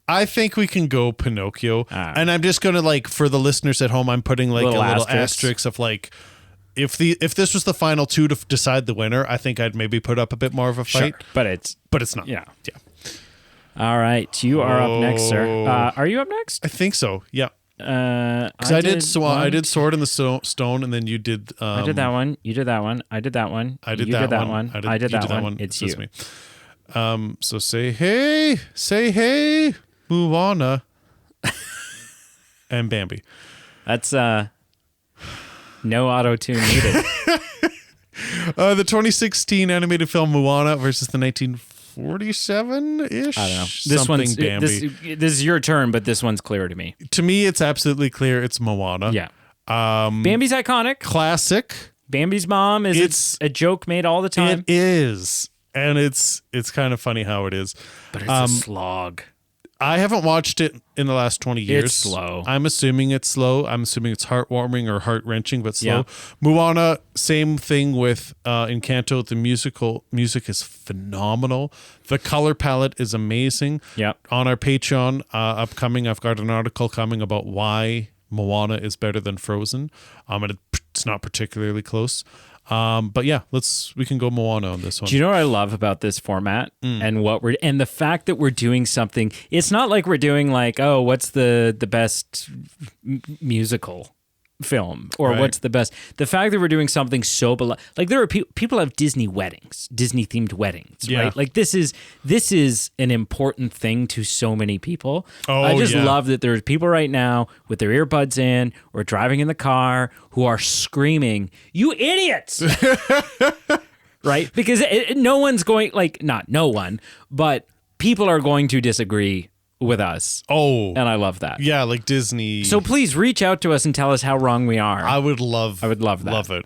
I think we can go Pinocchio. And I'm just going to like, for the listeners at home, I'm putting like a little asterisk of like, if this was the final two to decide the winner, I think I'd maybe put up a bit more of a fight. Sure, but it's not. Yeah. All right. You are up next, sir. Are you up next? I think so. Yeah. Because I did Sword in the Stone, and then you did. I did that one. You did that one. I did that one. I did that one. I did that one. It's you. Me. So say hey, Moana. And Bambi. That's no auto-tune needed. The 2016 animated film Moana versus the 1947-ish. I don't know. Something Bambi. This is your turn, but this one's clear to me. To me, it's absolutely clear it's Moana. Yeah. Bambi's iconic. Classic. Bambi's mom is a joke made all the time. It is. And it's kind of funny how it is. But it's a slog. I haven't watched it in the last 20 years. It's slow. I'm assuming it's slow. I'm assuming it's heartwarming or heart-wrenching, but slow. Yeah. Moana, same thing with Encanto. The music is phenomenal. The color palette is amazing. Yep. On our Patreon upcoming, I've got an article coming about why Moana is better than Frozen. And it's not particularly close. But yeah, we can go Moana on this one. Do you know what I love about this format and the fact that we're doing something? It's not like we're doing like, oh, what's the best musical film or Right. what's the best. The fact that we're doing something so like there are people have Disney weddings, Disney themed weddings, Yeah. right? Like this is an important thing to so many people. Oh, I just yeah. love that there's people right now with their earbuds in or driving in the car who are screaming, "You idiots!" Right? Because no one's going, like, not no one, but people are going to disagree with us. Oh, And I love that. yeah, like Disney. So please reach out to us and tell us how wrong we are. I would love that. Love it.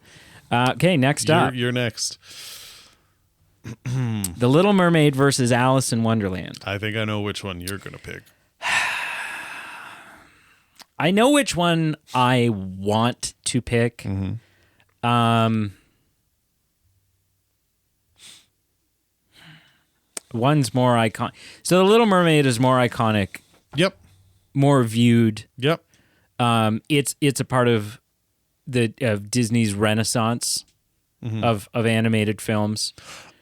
Okay, next up. You're next. The Little Mermaid versus Alice in Wonderland. I think I know which one you're going to pick. I know which one I want to pick. One's more iconic. So The Little Mermaid is more iconic, Yep. more viewed. Yep. It's a part of Disney's renaissance of animated films.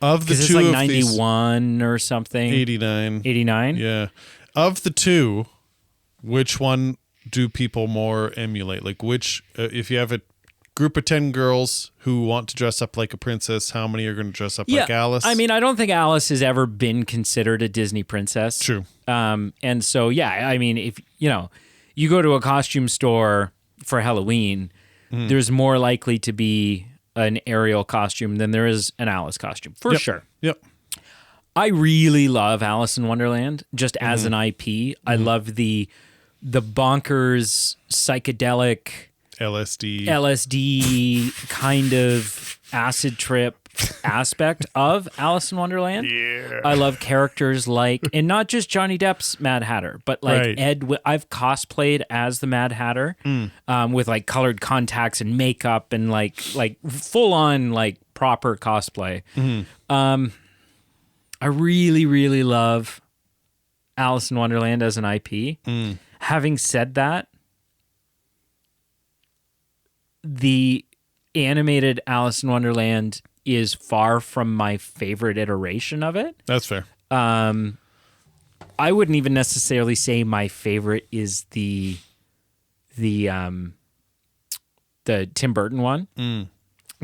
Of the Because it's two like of 91 or something. these, 89. 89? Yeah. Of the two, which one do people more emulate? Like which, if you have a group of 10 girls who want to dress up like a princess, how many are going to dress up like Alice? I mean, I don't think Alice has ever been considered a Disney princess. True. And so, yeah, I mean, if, you go to a costume store for Halloween, there's more likely to be an Ariel costume than there is an Alice costume, for sure. Yep. I really love Alice in Wonderland just as an IP. I love the bonkers, psychedelic, LSD kind of acid trip aspect of Alice in Wonderland. Yeah. I love characters like, and not just Johnny Depp's Mad Hatter, but like Right. I've cosplayed as the Mad Hatter with like colored contacts and makeup and like full on like proper cosplay. I really, really love Alice in Wonderland as an IP. Having said that, the animated Alice in Wonderland is far from my favorite iteration of it. That's fair. I wouldn't even necessarily say my favorite is the Tim Burton one.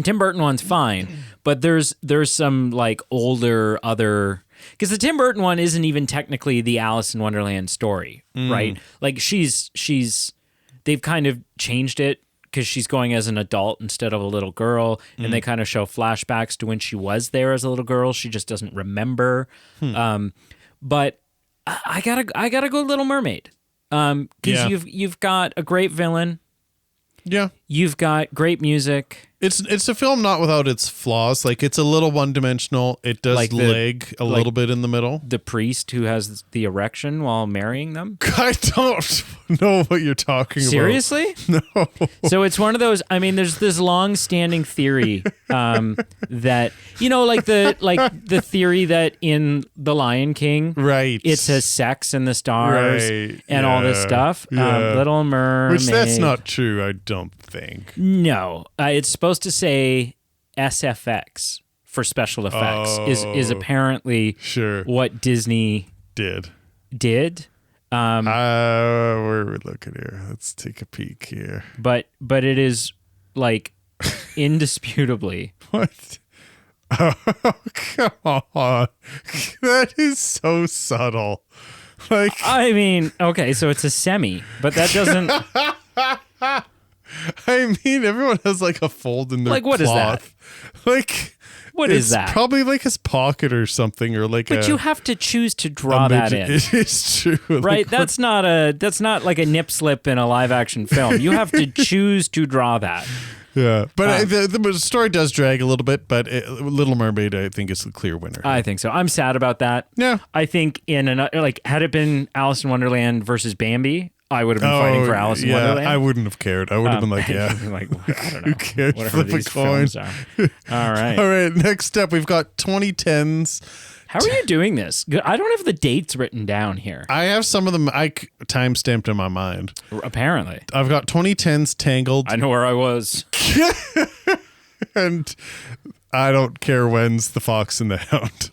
Tim Burton one's fine, but there's some like older other, because the Tim Burton one isn't even technically the Alice in Wonderland story, right? Like they've kind of changed it because she's going as an adult instead of a little girl, and they kind of show flashbacks to when she was there as a little girl. She just doesn't remember. But I gotta go Little Mermaid, because you've got a great villain, Yeah. you've got great music. It's a film not without its flaws. Like it's a little one-dimensional. It does Like lag a little bit in the middle. The priest who has the erection while marrying them. I don't know what you're talking Seriously? about. No. So it's one of those. I mean, there's this long-standing theory that like the theory that in The Lion King, Right. it says sex in the stars Right, and all this yeah, stuff. yeah. Little Mermaid. Which that's not true, I don't think. No, it's supposed to say SFX for special effects. Is apparently Sure. what Disney Did. did. Where are we looking here? Let's take a peek here. But it is like indisputably. What? Oh, come on. That is so subtle. Like, I mean, okay, so it's a semi, but that doesn't. I mean, everyone has like a fold in their Like, what is cloth. Like, What it's is that? probably like his pocket or something, or like. But you have to choose to draw that in, It is true, right? Like, That's not like a nip slip in a live action film. You have to choose to draw that. yeah, but the story does drag a little bit. But Little Mermaid, I think, is the clear winner. I think so. I'm sad about that. Yeah. I think had it been Alice in Wonderland versus Bambi, I would have been fighting for Alice in Wonderland. I wouldn't have cared. I would have been like, yeah. like, I don't know. Who cares? Whatever Flip a these coin. films are. All right. All right, next up, we've got 2010s. How are you doing this? I don't have the dates written down here. I have some of them time stamped in my mind. Apparently. I've got 2010s Tangled, I know where I was. and I don't care when's The Fox and the Hound.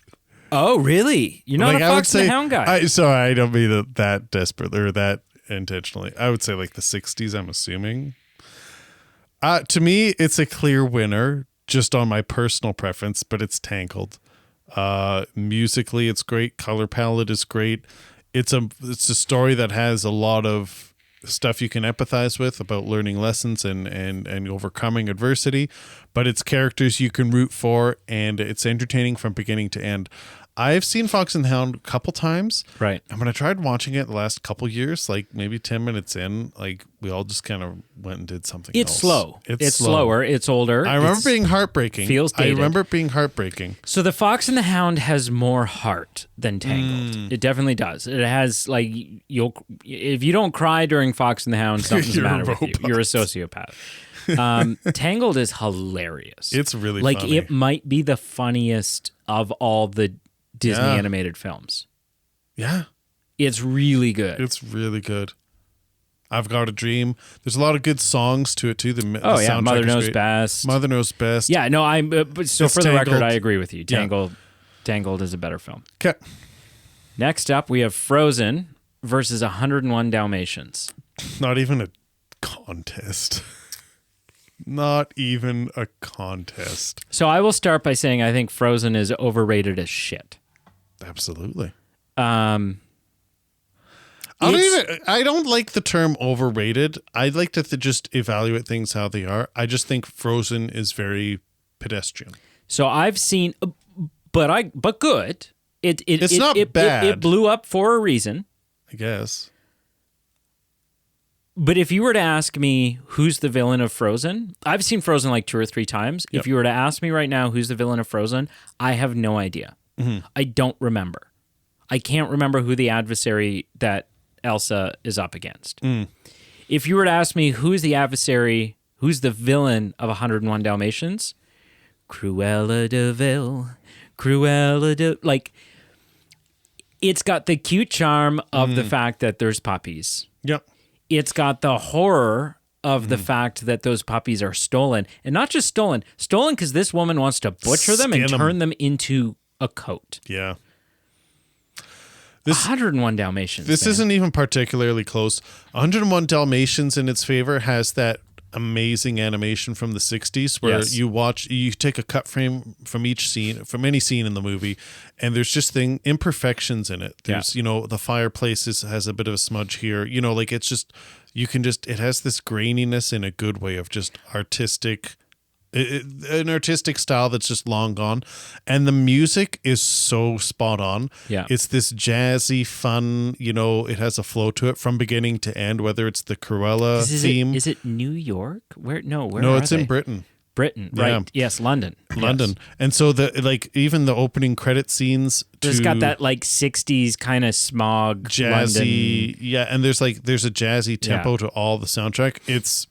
Oh, really? You're not Like, a I would Fox and the say- Hound guy? Sorry, I don't mean that desperately or that intentionally. I would say like the 60s, I'm assuming. To me, it's a clear winner just on my personal preference, but it's Tangled. Musically, it's great. Color palette is great. It's a story that has a lot of stuff you can empathize with about learning lessons and overcoming adversity, but it's characters you can root for, and it's entertaining from beginning to end. I've seen Fox and the Hound a couple times. Right. And when I tried watching it the last couple years, like maybe 10 minutes in, like we all just kind of went and did something else. It's slow. It's slow. slower. It's older. I remember being heartbreaking. feels dated. I remember it being heartbreaking. So the Fox and the Hound has more heart than Tangled. It definitely does. It has like if you don't cry during Fox and the Hound, something's the You're a matter with you. robot. You're a sociopath. Tangled is hilarious. It's really like funny. it might be the funniest of all the Disney Yeah. animated films. Yeah. It's really good. It's really good. I've Got a Dream. There's a lot of good songs to it too. The yeah, soundtrack Mother is Knows great. Best. Mother Knows Best. Yeah, no, I'm. But so It's for the record, Tangled. I agree with you. Yeah. Tangled is a better film. Okay. Next up, we have Frozen versus 101 Dalmatians. Not even a contest. Not even a contest. So I will start by saying I think Frozen is overrated as shit. Absolutely. It's- I don't like the term overrated. I like to just evaluate things how they are. I just think Frozen is very pedestrian. So I've seen, but good. It's not bad. It blew up for a reason. I guess. But if you were to ask me who's the villain of Frozen, I've seen Frozen like 2 or 3 times. Yep. If you were to ask me right now who's the villain of Frozen, I have no idea. I don't remember. I can't remember who the adversary that Elsa is up against. If you were to ask me who's the adversary, who's the villain of 101 Dalmatians, Cruella de Vil, like, it's got the cute charm of the fact that there's puppies. Yep. It's got the horror of the fact that those puppies are stolen. And not just stolen because this woman wants to butcher them and Skin 'em. turn them into a coat. Yeah. 101 Dalmatians. This man. isn't even particularly close. 101 Dalmatians in its favor has that amazing animation from the 60s where Yes. you take a cut frame from each scene, from any scene in the movie, and there's just imperfections in it. There's, the fireplace has a bit of a smudge here. Like it's just, it has this graininess in a good way of just artistic, an artistic style that's just long gone. And the music is so spot on. Yeah. It's this jazzy, fun, it has a flow to it from beginning to end, whether it's the Cruella theme. Is it New York? Where No, are it's they? in Britain. Britain, Yeah. right? Yes, London. London. Yes. And so even the opening credit scenes It's got that like 60s kind of smog jazzy, London. yeah, and there's a jazzy tempo to all the soundtrack. It's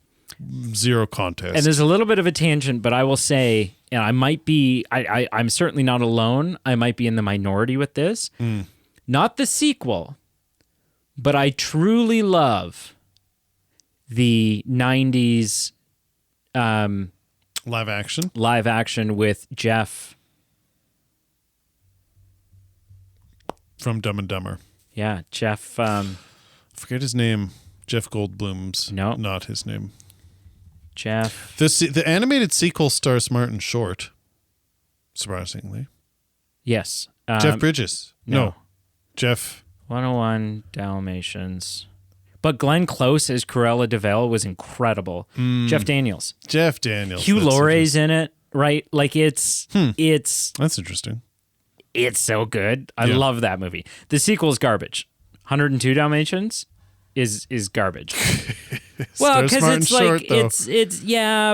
zero contest. And there's a little bit of a tangent, but I will say, and I might be, I'm certainly not alone. I might be in the minority with this. Not the sequel, but I truly love the 90s live action live action with Jeff. from Dumb and Dumber. Yeah, Jeff. Forget his name. Jeff Goldblum's No. not his name. Jeff. The animated sequel stars Martin Short. Surprisingly, Yes. Jeff Bridges. no. Jeff. 101 Dalmatians. But Glenn Close as Cruella de Vil was incredible. Jeff Daniels. Hugh Laurie's in it, right? Like it's That's interesting. it's so good. I love that movie. The sequel's garbage. 102 Dalmatians is garbage. Well, because it's like it's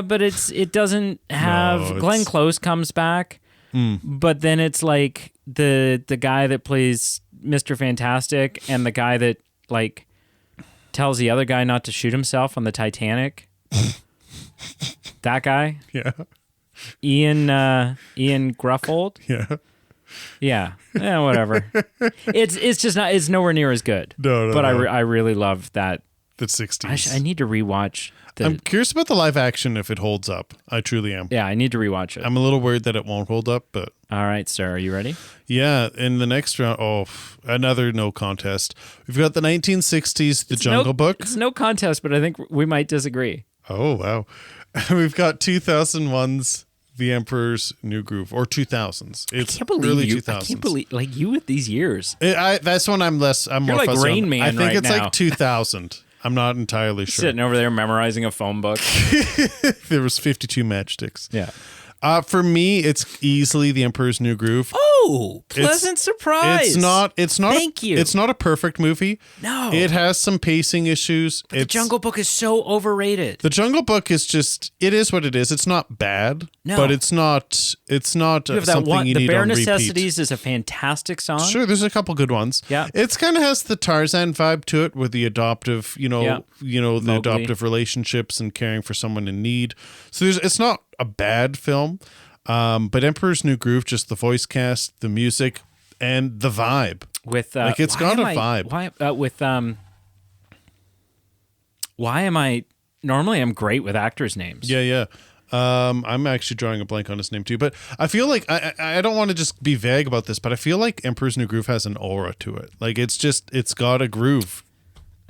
but it doesn't have Glenn Close comes back, but then it's like the guy that plays Mr. Fantastic and the guy that like tells the other guy not to shoot himself on the Titanic. That guy, Ian Gruffold, yeah, whatever. It's just not. It's nowhere near as good. No. But I really love that. The 60s. I need to rewatch. I'm curious about the live action if it holds up. I truly am. Yeah, I need to rewatch it. I'm a little worried that it won't hold up, but All right, sir, are you ready? yeah. In the next round, another no contest. We've got the 1960s, The Jungle Book. It's no contest, but I think we might disagree. Oh wow. We've got 2001's The Emperor's New Groove, or 2000s. It's I can't believe early you. 2000s. I can't believe like you with these years. That's when I'm more like fuzzy Rain on. Man I think right it's now. like 2000. I'm not entirely sure. Sitting over there memorizing a phone book. There was 52 matchsticks. Yeah. For me, it's easily The Emperor's New Groove. Oh, pleasant surprise. It's not. Thank you. It's not a perfect movie. No. It has some pacing issues. The Jungle Book is so overrated. The Jungle Book is just. It is what it is. It's not bad. No. But it's not. It's not You have something that one. you The need Bare on repeat. Necessities is a fantastic song. Sure, there's a couple good ones. Yeah. It's kind of has the Tarzan vibe to it with the adoptive, the Mowgli. adoptive relationships and caring for someone in need. So it's not a bad film. But Emperor's New Groove, just the voice cast, the music, and the vibe. With it's got a vibe. Why am I normally I'm great with actors' names. Yeah. I'm actually drawing a blank on his name too, but I feel like I don't want to just be vague about this, but I feel like Emperor's New Groove has an aura to it. Like it's got a groove.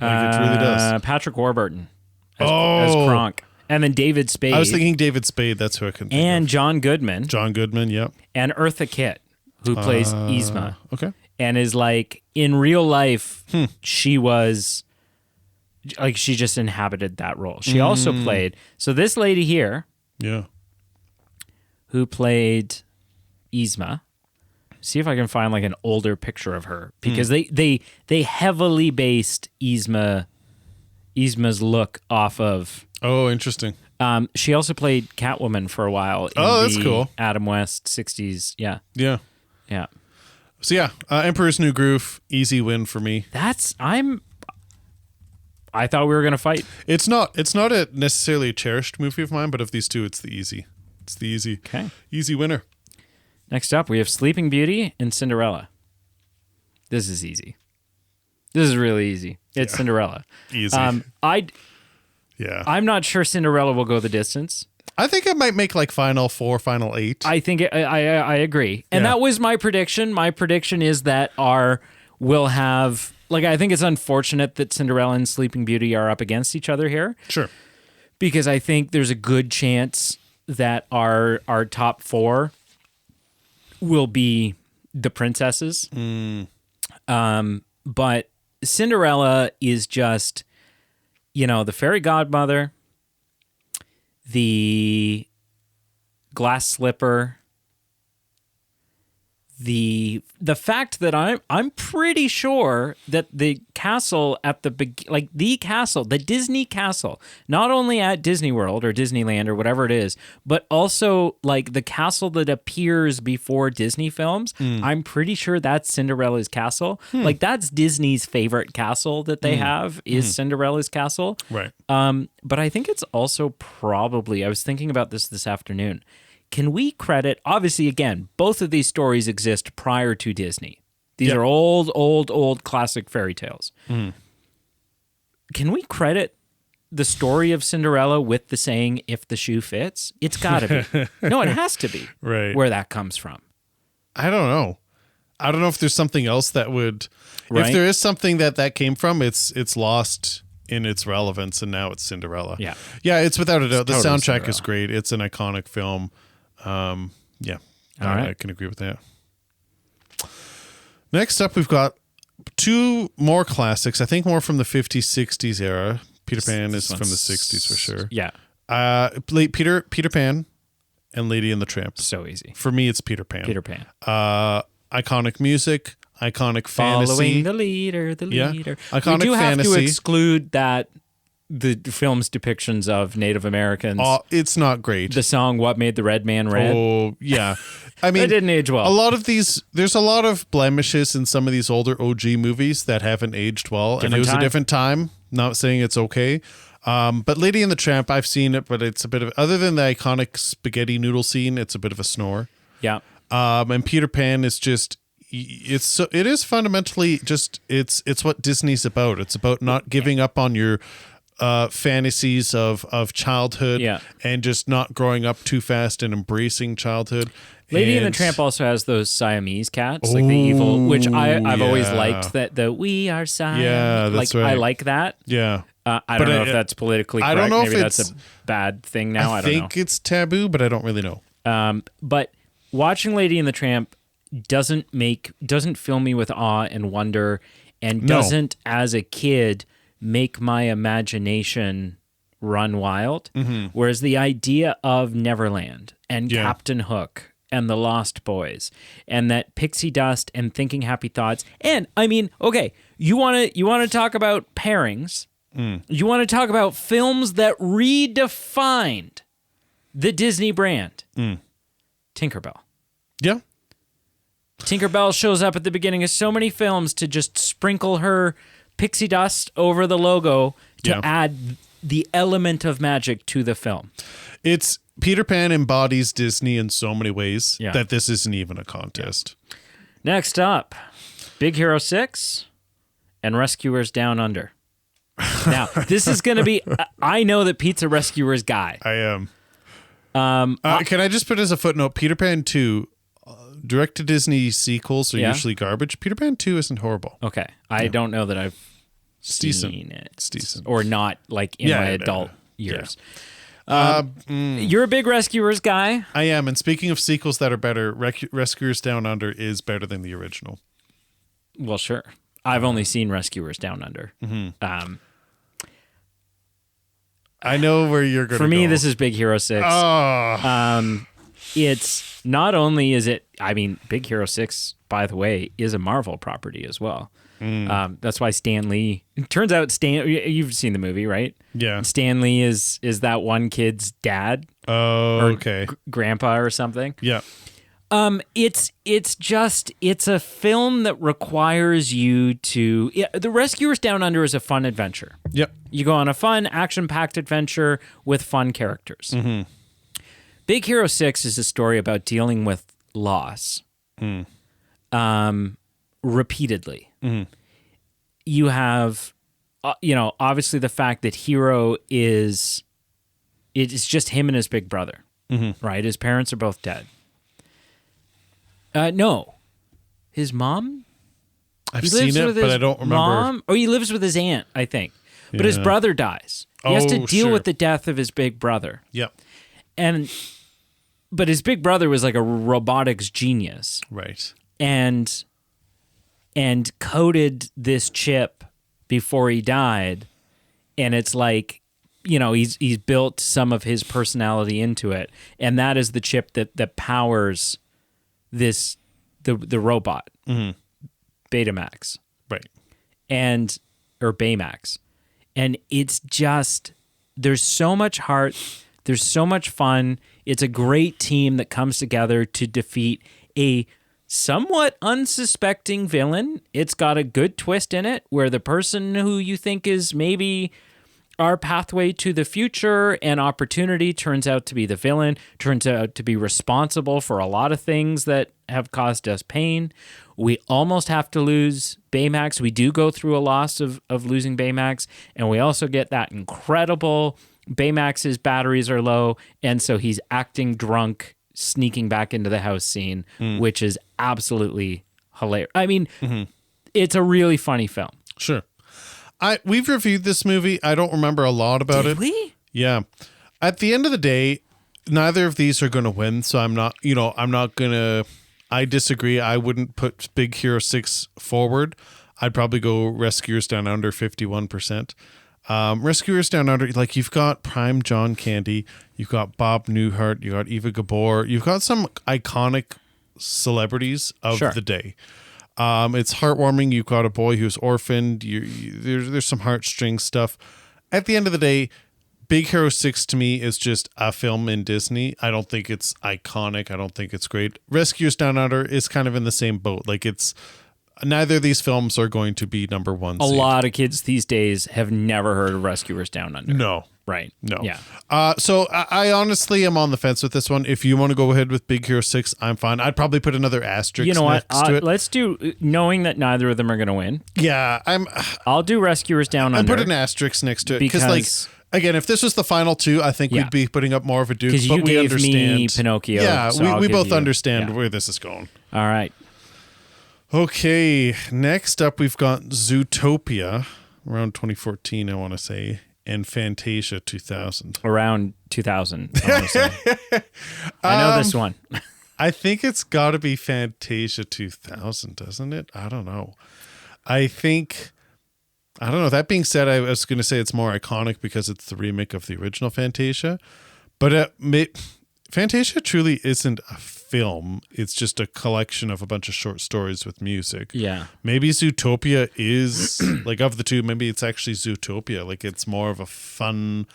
Like it really does. Patrick Warburton as Kronk. And then David Spade. I was thinking David Spade. That's who I couldn't think and of. John Goodman. John Goodman, yep. And Eartha Kitt, who plays Yzma. Okay. And is like, in real life, she was, like, she just inhabited that role. She also played, so this lady here, who played Yzma, see if I can find like an older picture of her, because they heavily based Yzma's look off of. Oh, interesting. She also played Catwoman for a while. That's cool. Adam West 60s. Yeah. Yeah. Yeah. So yeah, Emperor's New Groove, easy win for me. I thought we were gonna fight. It's not a necessarily a cherished movie of mine, but of these two, it's the easy winner. Next up, we have Sleeping Beauty and Cinderella. This is easy. This is really easy. It's Cinderella. Easy. I'm not sure Cinderella will go the distance. I think it might make like Final 4, Final 8. I think I agree. And that was my prediction. My prediction is that will have, like, I think it's unfortunate that Cinderella and Sleeping Beauty are up against each other here. Sure. Because I think there's a good chance that our top 4 will be the princesses. But Cinderella is just, the fairy godmother, the glass slipper, the fact that I'm pretty sure that the castle at the Disney castle, not only at Disney World or Disneyland or whatever it is, but also like the castle that appears before Disney films, I'm pretty sure that's Cinderella's castle. Like that's Disney's favorite castle that they have is Cinderella's castle. Right. But I think it's also probably, I was thinking about this afternoon. Can we credit, obviously, again, both of these stories exist prior to Disney. These are old classic fairy tales. Can we credit the story of Cinderella with the saying, if the shoe fits? It's got to be. No, it has to be. Right. Where that comes from. I don't know. I don't know if there's something else that would... Right? If there is something that came from, it's lost in its relevance, and now it's Cinderella. Yeah. Yeah, it's without a doubt. The totally soundtrack Cinderella. is great. It's an iconic film. All right. I can agree with that. Next up, we've got two more classics. I think more from the 50s, 60s era. Peter Pan is from the 60s for sure. Yeah. Peter Pan and Lady and the Tramp. So easy. For me, it's Peter Pan. Peter Pan. Iconic music, iconic fantasy. Following the leader. Iconic we do have fantasy. to exclude that the film's depictions of Native Americans. It's not great. The song "What Made the Red Man Red." Oh, yeah. I mean, it didn't age well. A lot of these, there's a lot of blemishes in some of these older OG movies that haven't aged well. And it was a different time. Not saying it's okay. But Lady and the Tramp, I've seen it, but it's a bit of, other than the iconic spaghetti noodle scene, it's a bit of a snore. Yeah. And Peter Pan is just, it is fundamentally just, it's what Disney's about. It's about not giving up on your fantasies of childhood and just not growing up too fast and embracing childhood. Lady and the Tramp also has those Siamese cats, like the evil, which I've always liked, that the "we are Siam." Yeah, that's like, right. I like that. Yeah. I don't know if that's politically correct. I don't know Maybe if that's a bad thing now. I don't know. I think it's taboo, but I don't really know. But watching Lady and the Tramp doesn't fill me with awe and wonder, and doesn't, as a kid, make my imagination run wild. Mm-hmm. Whereas the idea of Neverland and Captain Hook and the Lost Boys and that pixie dust and thinking happy thoughts, and I mean, okay, you want to talk about pairings. You want to talk about films that redefined the Disney brand. Tinkerbell. Yeah. Tinkerbell shows up at the beginning of so many films to just sprinkle her pixie dust over the logo to add the element of magic to the film. It's Peter Pan embodies Disney in so many ways that this isn't even a contest. Next up, Big Hero 6 and Rescuers Down Under. Now, this is going to be, I know that Pete's a Rescuers guy. I am. Can I just put as a footnote, Peter Pan 2, direct-to-Disney sequels are usually garbage. Peter Pan 2 isn't horrible. Okay. I don't know that I've seen it. It's decent. Or not, like, in my adult years. You're a big Rescuers guy. I am, and speaking of sequels that are better, Rescuers Down Under is better than the original. Well, sure. I've only seen Rescuers Down Under. Mm-hmm. I know where you're going to go. For me, this is Big Hero 6. It's not only is it, I mean, Big Hero 6, by the way, is a Marvel property as well. That's why Stan Lee, it turns out you've seen the movie, right? Yeah. Stan Lee is that one kid's dad. Oh, or okay. Grandpa or something. Yeah. It's a film that requires you to, The Rescuers Down Under is a fun adventure. Yep. You go on a fun, action-packed adventure with fun characters. Mm-hmm. Big Hero 6 is a story about dealing with loss repeatedly. Mm-hmm. You have, obviously the fact that Hero it's just him and his big brother, right? His parents are both dead. No. His mom? I've seen it, but I don't remember. Mom? Or he lives with his aunt, I think. But his brother dies. He has to deal with the death of his big brother. Yep. But his big brother was like a robotics genius. Right. And coded this chip before he died. And it's like, he's built some of his personality into it. And that is the chip that powers the robot, Betamax, right, or Baymax, and it's just, there's so much heart, there's so much fun. It's a great team that comes together to defeat a somewhat unsuspecting villain. It's got a good twist in it where the person who you think is maybe our pathway to the future and opportunity turns out to be the villain, turns out to be responsible for a lot of things that have caused us pain. We almost have to lose Baymax. We do go through a loss of losing Baymax, and we also get that incredible Baymax's batteries are low, and so he's acting drunk, sneaking back into the house scene, which is absolutely hilarious. I mean, it's a really funny film. Sure. We've reviewed this movie. I don't remember a lot about it. Did we? Yeah. At the end of the day, neither of these are going to win, so I'm not going to, I disagree. I wouldn't put Big Hero 6 forward. I'd probably go Rescuers Down Under 51%. Rescuers Down Under, like you've got Prime John Candy, you've got Bob Newhart, you've got Eva Gabor, you've got some iconic celebrities of Sure. the day. It's heartwarming. You've got a boy who's orphaned. There's some heartstring stuff. At the end of the day, Big Hero 6 to me is just a film in Disney. I don't think it's iconic. I don't think it's great. Rescuers Down Under is kind of in the same boat. Like it's neither of these films are going to be number one. A lot of kids these days have never heard of Rescuers Down Under. No. Right. No. Yeah. So I honestly am on the fence with this one. If you want to go ahead with Big Hero 6, I'm fine. I'd probably put another asterisk You know what? next to it. Let's do, knowing that neither of them are going to win, Yeah, I'll do Rescuers Down I Under. put an asterisk next to it Because- like again, if this was the final two, I think Yeah. we'd be putting up more of a duke. Because But you we gave understand. me Pinocchio. Yeah, so I'll we give both you- understand yeah. where this is going. All right. Okay, next up we've got Zootopia, around 2014, I want to say, and Fantasia 2000. Around 2000, I want to say. I know this one. I think it's got to be Fantasia 2000, doesn't it? I don't know. I don't know. That being said, I was going to say it's more iconic because it's the remake of the original Fantasia. But Fantasia truly isn't a film. It's just a collection of a bunch of short stories with music. Yeah. Maybe Zootopia is, like, of the two, maybe it's actually Zootopia. Like, it's more of a fun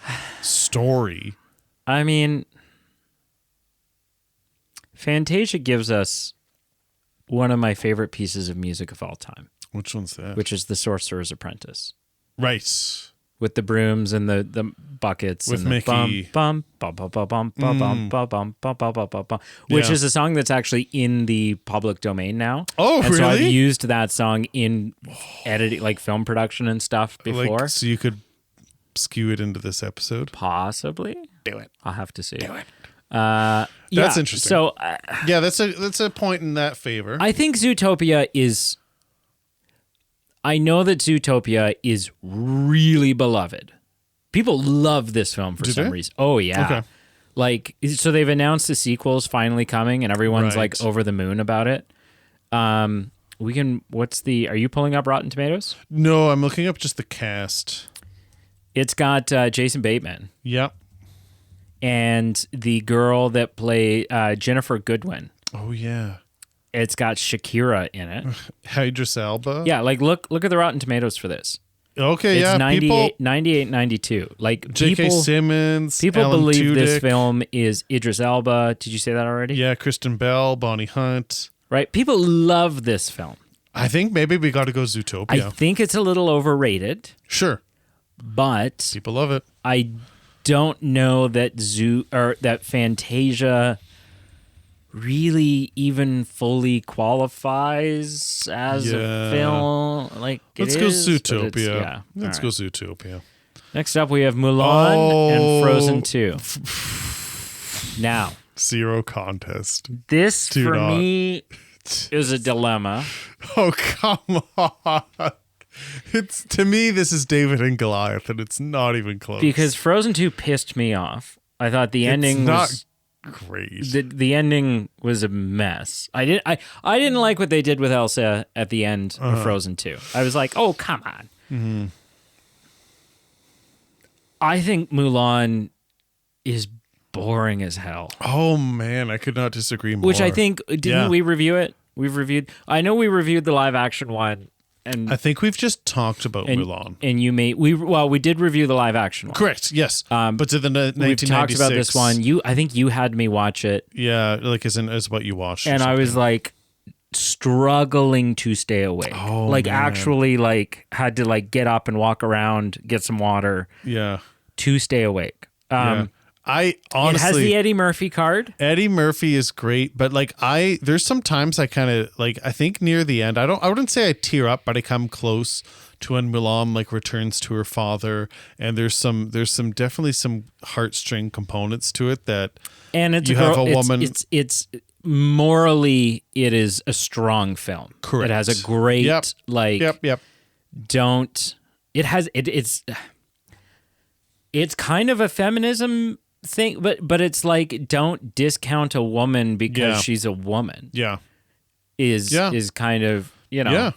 story. I mean, Fantasia gives us one of my favorite pieces of music of all time, Which one's that? which is The Sorcerer's Apprentice. Right. With the brooms and the buckets. With and the Mickey. Bum, bum, bum, bum, bum, bum, bum, bum, bum, bum, bum, bum, bum, bum, which Yeah. is a song that's actually in the public domain now. Oh, and so I've really? used that song in editing, like film production and stuff before. Like, so you could skew it into this episode? Possibly. Do it. I'll have to see. Do it. Yeah, That's interesting. So Yeah, that's a point in that favor. I think Zootopia is. I know that Zootopia is really beloved. People love this film for Do some they? reason. Oh yeah. Okay. Like, so they've announced the sequel's finally coming, and everyone's Right. like over the moon about it. We can. Are you pulling up Rotten Tomatoes? No, I'm looking up just the cast. It's got Jason Bateman Yep. and the girl that played Jennifer Goodwin. Oh yeah. It's got Shakira in it. Idris Elba. Yeah, like look at the Rotten Tomatoes for this. Okay. It's yeah. 98, 92. Like J.K. people Simmons. People Alan believe this Tudyk. film is Idris Elba. Did you say that already? Yeah, Kristen Bell, Bonnie Hunt. Right? People love this film. I think maybe we got to go I Zootopia. think it's a little overrated, Sure. but People love it. I don't know that that Fantasia really even fully qualifies as Yeah. a film. Like Let's it go is, but it's- Zootopia. yeah. Let's All go right. Zootopia. Next up, we have Mulan and Frozen 2. Now, Zero contest. this Do for not. me is a dilemma. Oh, come on. It's to me, this is David and Goliath, and it's not even close. Because Frozen 2 pissed me off. I thought the ending not was great. the ending was a mess. I didn't like what they did with Elsa at the end of Frozen 2. I was like, "Oh, come on." Mm-hmm. I think Mulan is boring as hell. Oh man, I could not disagree more. Which I think didn't Yeah. we review it? I know we reviewed the live action one and I think we've just talked about Mulan. and you made we did review the live action one. Correct. Yes. But to the We've 1996. talked about this one. I think you had me watch it. Yeah, like as what you watched. or And I was something. like struggling to stay awake. Oh, like man. actually like had to like get up and walk around, get some water yeah. to stay awake. Yeah. I honestly, it has the Eddie Murphy card. Eddie Murphy is great, but like there's sometimes I kind of like, I think near the end, I wouldn't say I tear up, but I come close to when Mulan like returns to her father, and there's definitely some heartstring components to it that And it's you a girl, have a woman. It's morally it is a strong film. Correct. It has a great Yep. like Yep. it's kind of a feminism thing, but it's like don't discount a woman because Yeah. she's a woman. Yeah. Is kind of, you know. Yeah.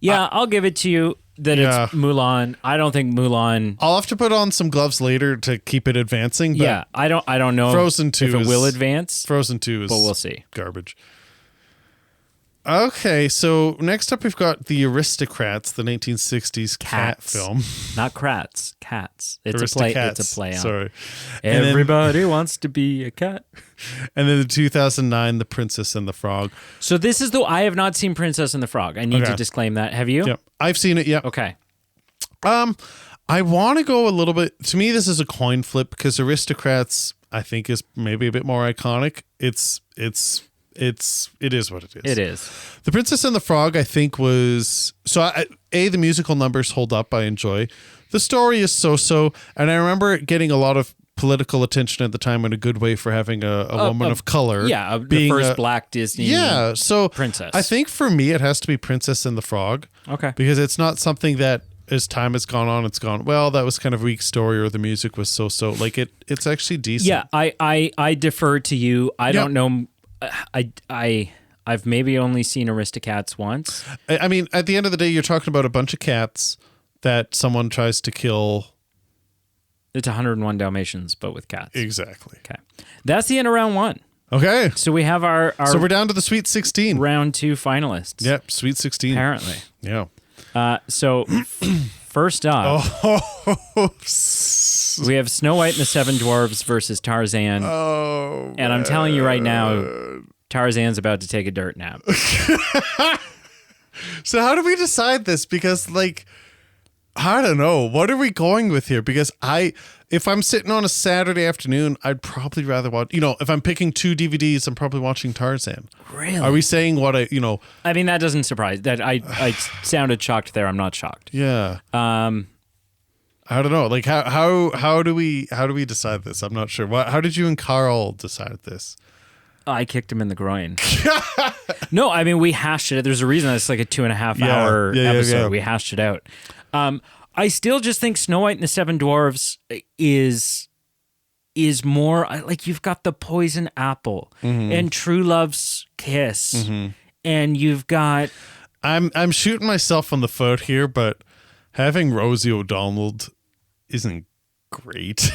Yeah, I'll give it to you that Yeah. it's Mulan. I don't think Mulan. I'll have to put on some gloves later to keep it advancing. But Yeah, I don't know Frozen 2 if it is- will advance, Frozen 2 is but we'll see. garbage. Okay, so next up we've got The Aristocrats, the 1960s cat Cats. film. Not crats, cats. It's a play. Aristocats, It's a play on. Sorry. And then- Everybody wants to be a cat. And then the 2009 The Princess and the Frog. So this is I have not seen Princess and the Frog. I need Okay. to disclaim that. Have you? Yep. I've seen it, yep. Okay. I want to go a little bit. To me, this is a coin flip because Aristocrats, I think, is maybe a bit more iconic. It is what it is. It is. The Princess and the Frog, I think, was the musical numbers hold up. I enjoy. The story is so, and I remember it getting a lot of political attention at the time in a good way for having a woman of color. Yeah, the being first black Disney. Yeah, so princess. I think for me, it has to be Princess and the Frog. Okay. Because it's not something that as time has gone on, it's gone, well, that was kind of a weak story or the music was so. Like it's actually decent. Yeah, I defer to you. I don't know. I've maybe only seen Aristocats once. I mean, at the end of the day, you're talking about a bunch of cats that someone tries to kill. It's 101 Dalmatians, but with cats. Exactly. Okay. That's the end of round one. Okay. So we have our So we're down to the Sweet 16. round two finalists. Yep, Sweet 16. Apparently. Yeah. So first up, we have Snow White and the Seven Dwarfs versus Tarzan. Oh, and I'm telling you right now, Tarzan's about to take a dirt nap. So how do we decide this? Because, like, I don't know. What are we going with here? Because if I'm sitting on a Saturday afternoon, I'd probably rather watch, if I'm picking two DVDs, I'm probably watching Tarzan. Really? Are we saying what I mean, that doesn't surprise. That I sounded shocked there. I'm not shocked. Yeah. I don't know. Like, how do we decide this? I'm not sure. How did you and Carl decide this? I kicked him in the groin. No, I mean, we hashed it. There's a reason it's like a 2.5 hour episode. Yeah. We hashed it out. I still just think Snow White and the Seven Dwarfs is more like you've got the poison apple and True Love's kiss, and you've got. I'm shooting myself on the foot here, but having Rosie O'Donnell isn't great.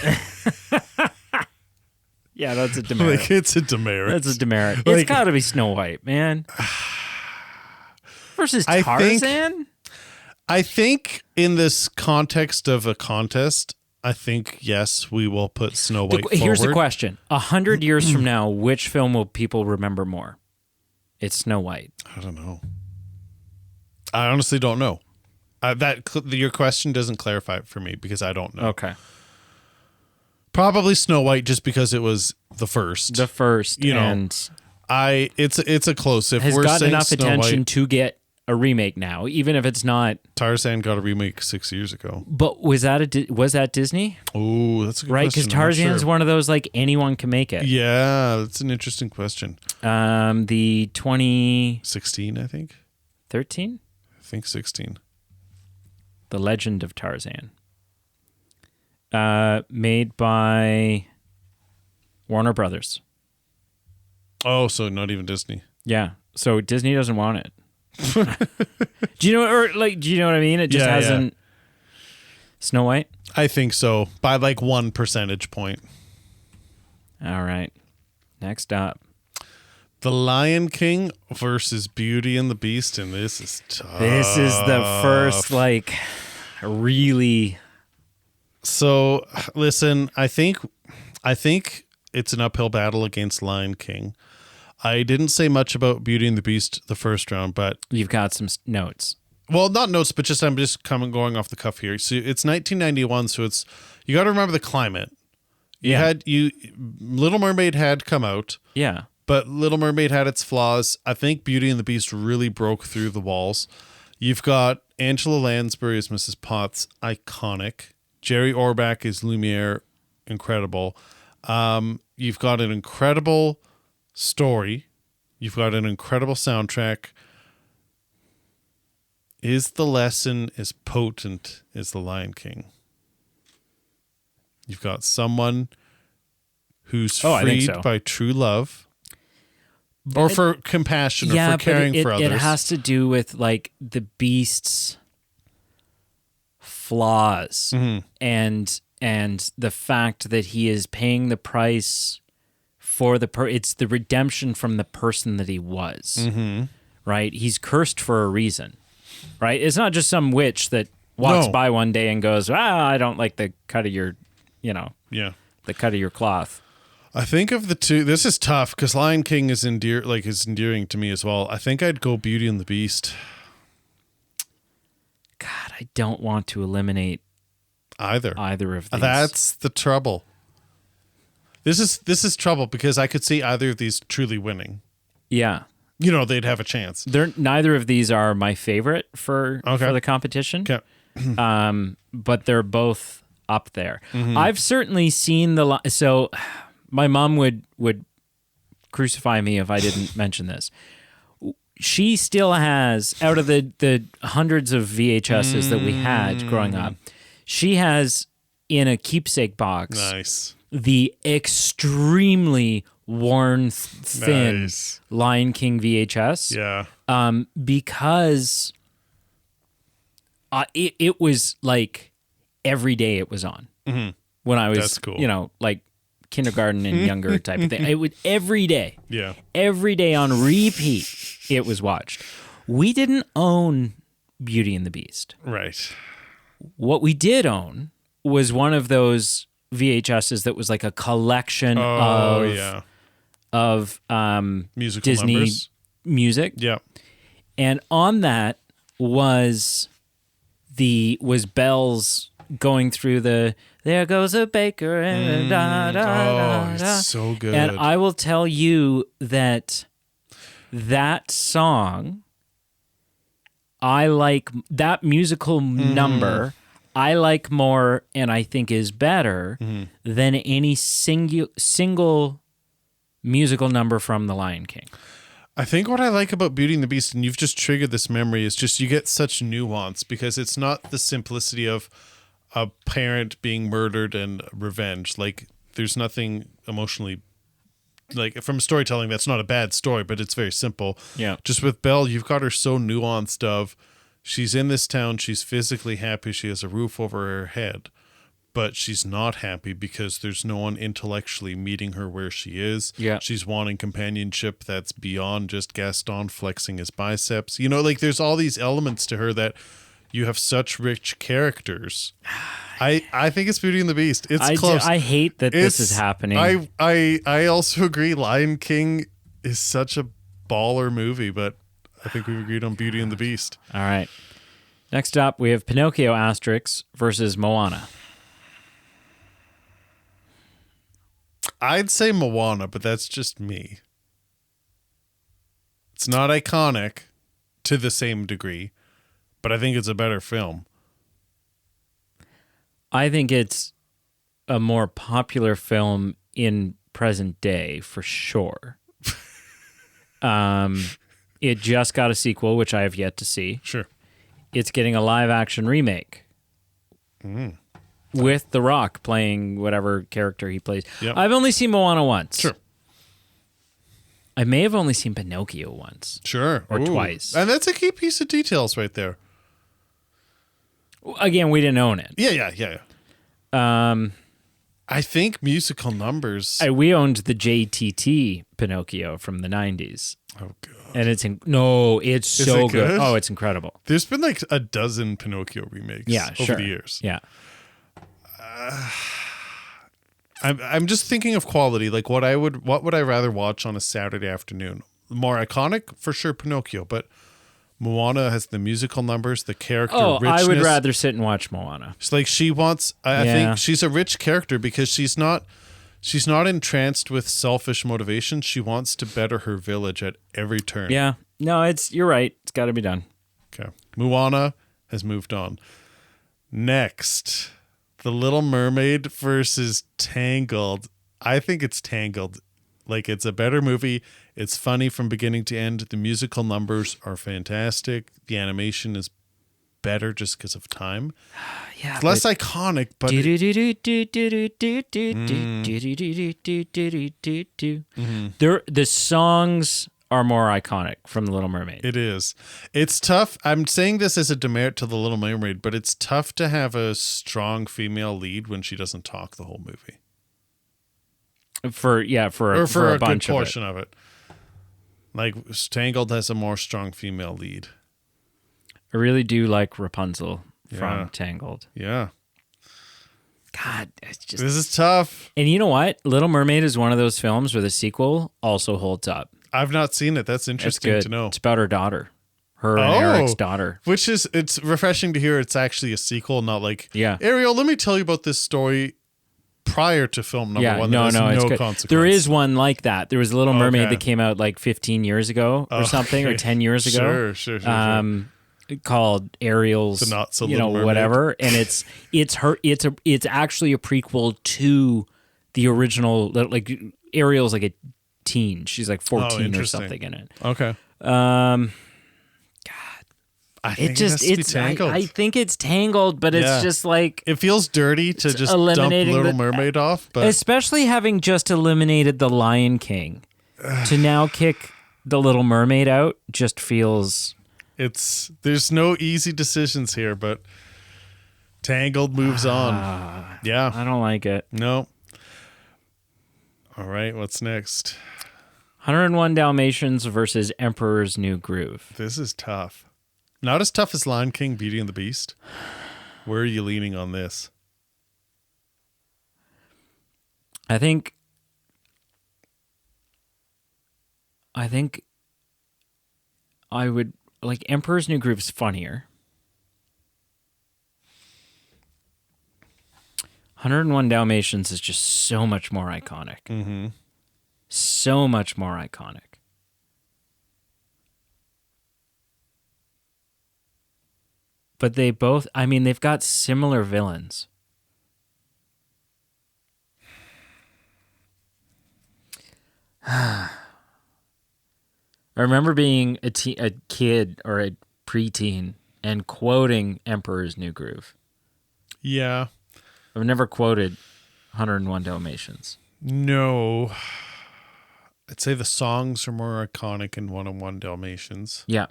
Yeah, that's a demerit. Like, it's a demerit. That's a demerit. Like, it's got to be Snow White, man. Versus Tarzan? I think in this context of a contest, I think, yes, we will put Snow White forward. Here's the question. 100 years from now, which film will people remember more? It's Snow White. I don't know. I honestly don't know. Your question doesn't clarify it for me because I don't know. Okay. Probably Snow White just because it was the first. The first, and it's a close. If has we're gotten saying enough Snow attention White, to get a remake now, even if it's not. Tarzan got a remake 6 years ago. But was that Disney? Oh, that's a good Right, question. because Tarzan's one of those like anyone can make it. Yeah, that's an interesting question. The 2013, 16, I think. I think 16. The Legend of Tarzan. Made by Warner Brothers. Oh, so not even Disney. Yeah. So Disney doesn't want it. Do you know what I mean? It just hasn't. Snow White? I think so. By like 1 percentage point. All right. Next up. The Lion King versus Beauty and the Beast, and this is tough. This is the first really. So listen, I think it's an uphill battle against Lion King. I didn't say much about Beauty and the Beast the first round, but You've got some notes. well, not notes, but I'm just going off the cuff here. So it's 1991, so you got to remember the climate. Little Mermaid had come out. Yeah. But Little Mermaid had its flaws. I think Beauty and the Beast really broke through the walls. You've got Angela Lansbury as Mrs. Potts, iconic. Jerry Orbach is Lumiere, incredible. You've got an incredible story. You've got an incredible soundtrack. Is the lesson as potent as The Lion King? You've got someone who's freed by true love. or for compassion, or for caring for others. It has to do with like the beast's flaws and the fact that he is paying the price for it's the redemption from the person that he was. Right? He's cursed for a reason. Right? It's not just some witch that walks by one day and goes, I don't like the cut of your, the cut of your cloth. I think of the two, this is tough because Lion King is endearing to me as well. I think I'd go Beauty and the Beast. God, I don't want to eliminate either of these. That's the trouble. This is trouble because I could see either of these truly winning. Yeah. They'd have a chance. Neither of these are my favorite for the competition. Okay. But they're both up there. I've certainly seen so my mom would crucify me if I didn't mention this. She still has, out of the hundreds of VHSs that we had growing up, she has in a keepsake box the extremely worn thin Lion King VHS. Yeah. Because it was like every day it was on when I was, That's cool. like kindergarten and younger type of thing. It would every day. Yeah. Every day on repeat it was watched. We didn't own Beauty and the Beast. Right. What we did own was one of those VHSs that was like a collection of musical Disney numbers. Music. Yeah. And on that was Belle's going through there goes a baker and da, da, da, da. It's so good. And I will tell you that song, I like that musical number. I like more, and I think is better than any single musical number from The Lion King. I think what I like about Beauty and the Beast, and you've just triggered this memory, is just you get such nuance because it's not the simplicity of a parent being murdered and revenge. Like, there's nothing emotionally, like, from storytelling, that's not a bad story, but it's very simple. Yeah. Just with Belle, you've got her so nuanced of, she's in this town, she's physically happy, she has a roof over her head, but she's not happy because there's no one intellectually meeting her where she is. Yeah. She's wanting companionship that's beyond just Gaston flexing his biceps. Like, there's all these elements to her that you have such rich characters. I think it's Beauty and the Beast. It's close. I hate that this is happening. I also agree Lion King is such a baller movie, but I think we've agreed on Beauty and the Beast. All right. Next up, we have Pinocchio Asterix versus Moana. I'd say Moana, but that's just me. It's not iconic to the same degree, but I think it's a better film. I think it's a more popular film in present day, for sure. It just got a sequel, which I have yet to see. Sure. It's getting a live-action remake with The Rock playing whatever character he plays. Yep. I've only seen Moana once. Sure. I may have only seen Pinocchio once. Sure. Or twice. And that's a key piece of details right there. Again, we didn't own it. Yeah. I think musical numbers. We owned the JTT Pinocchio from the 90s. Oh, God. And it's so good. Oh, it's incredible. There's been like a dozen Pinocchio remakes over the years. Yeah. I'm just thinking of quality. Like what would I rather watch on a Saturday afternoon? More iconic, for sure, Pinocchio, but Moana has the musical numbers, the character richness. I would rather sit and watch Moana. It's like she wants. I think she's a rich character because she's not entranced with selfish motivations. She wants to better her village at every turn. Yeah. No, you're right. It's got to be done. Okay. Moana has moved on. Next, The Little Mermaid versus Tangled. I think it's Tangled. Like, it's a better movie. It's funny from beginning to end. The musical numbers are fantastic. The animation is better just because of time. Yeah, It's less iconic, but the songs are more iconic from The Little Mermaid. it is. It's tough. I'm saying this as a demerit to The Little Mermaid, but it's tough to have a strong female lead when she doesn't talk the whole movie. For a bunch good portion of it. Like Tangled has a more strong female lead. I really do like Rapunzel from Tangled. Yeah. God, it's just... This is tough. And you know what? Little Mermaid is one of those films where the sequel also holds up. I've not seen it. That's interesting to know. It's about her daughter. Her and Eric's daughter. Which is, it's refreshing to hear it's actually a sequel, not like, yeah. Ariel, let me tell you about this story prior to film number one. No, it's good. Consequence. There is one like that. There was a Little Mermaid that came out like 15 years ago or something, or 10 years ago. Sure. Called Ariel's, The Not So Little Mermaid. whatever, and it's actually a prequel to the original. Like Ariel's like a teen; she's like 14 or something in it. Okay. God, I think it's Tangled. I think it's Tangled, but it's just like it feels dirty to just dump Little Mermaid off, but especially having just eliminated the Lion King, to now kick the Little Mermaid out just feels. There's no easy decisions here, but Tangled moves on. Yeah. I don't like it. No. All right, what's next? 101 Dalmatians versus Emperor's New Groove. This is tough. Not as tough as Lion King, Beauty and the Beast. Where are you leaning on this? I think I would like Emperor's New Groove is funnier. 101 Dalmatians is just so much more iconic. Mm-hmm. So much more iconic. But they both, I mean, they've got similar villains. I remember being a kid or a preteen and quoting Emperor's New Groove. Yeah. I've never quoted 101 Dalmatians. No. I'd say the songs are more iconic in 101 Dalmatians. Yeah.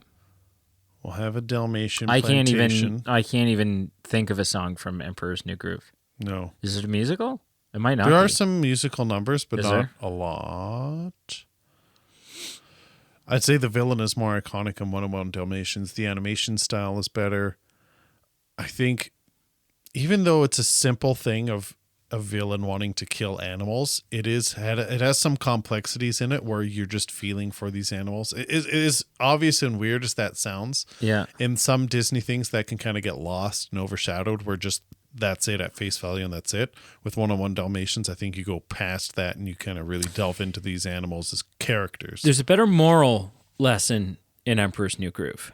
We'll have a Dalmatian I plantation. can't even think of a song from Emperor's New Groove. No. Is it a musical? It might not There be. are some musical numbers, but Is not there? a lot. I'd say the villain is more iconic in 101 Dalmatians. The animation style is better. I think even though it's a simple thing of a villain wanting to kill animals, it has some complexities in it where you're just feeling for these animals. It is obvious and weird as that sounds. Yeah. In some Disney things that can kind of get lost and overshadowed where just that's it at face value and that's it. With 101 Dalmatians, I think you go past that and you kind of really delve into these animals as characters. There's a better moral lesson in Emperor's New Groove.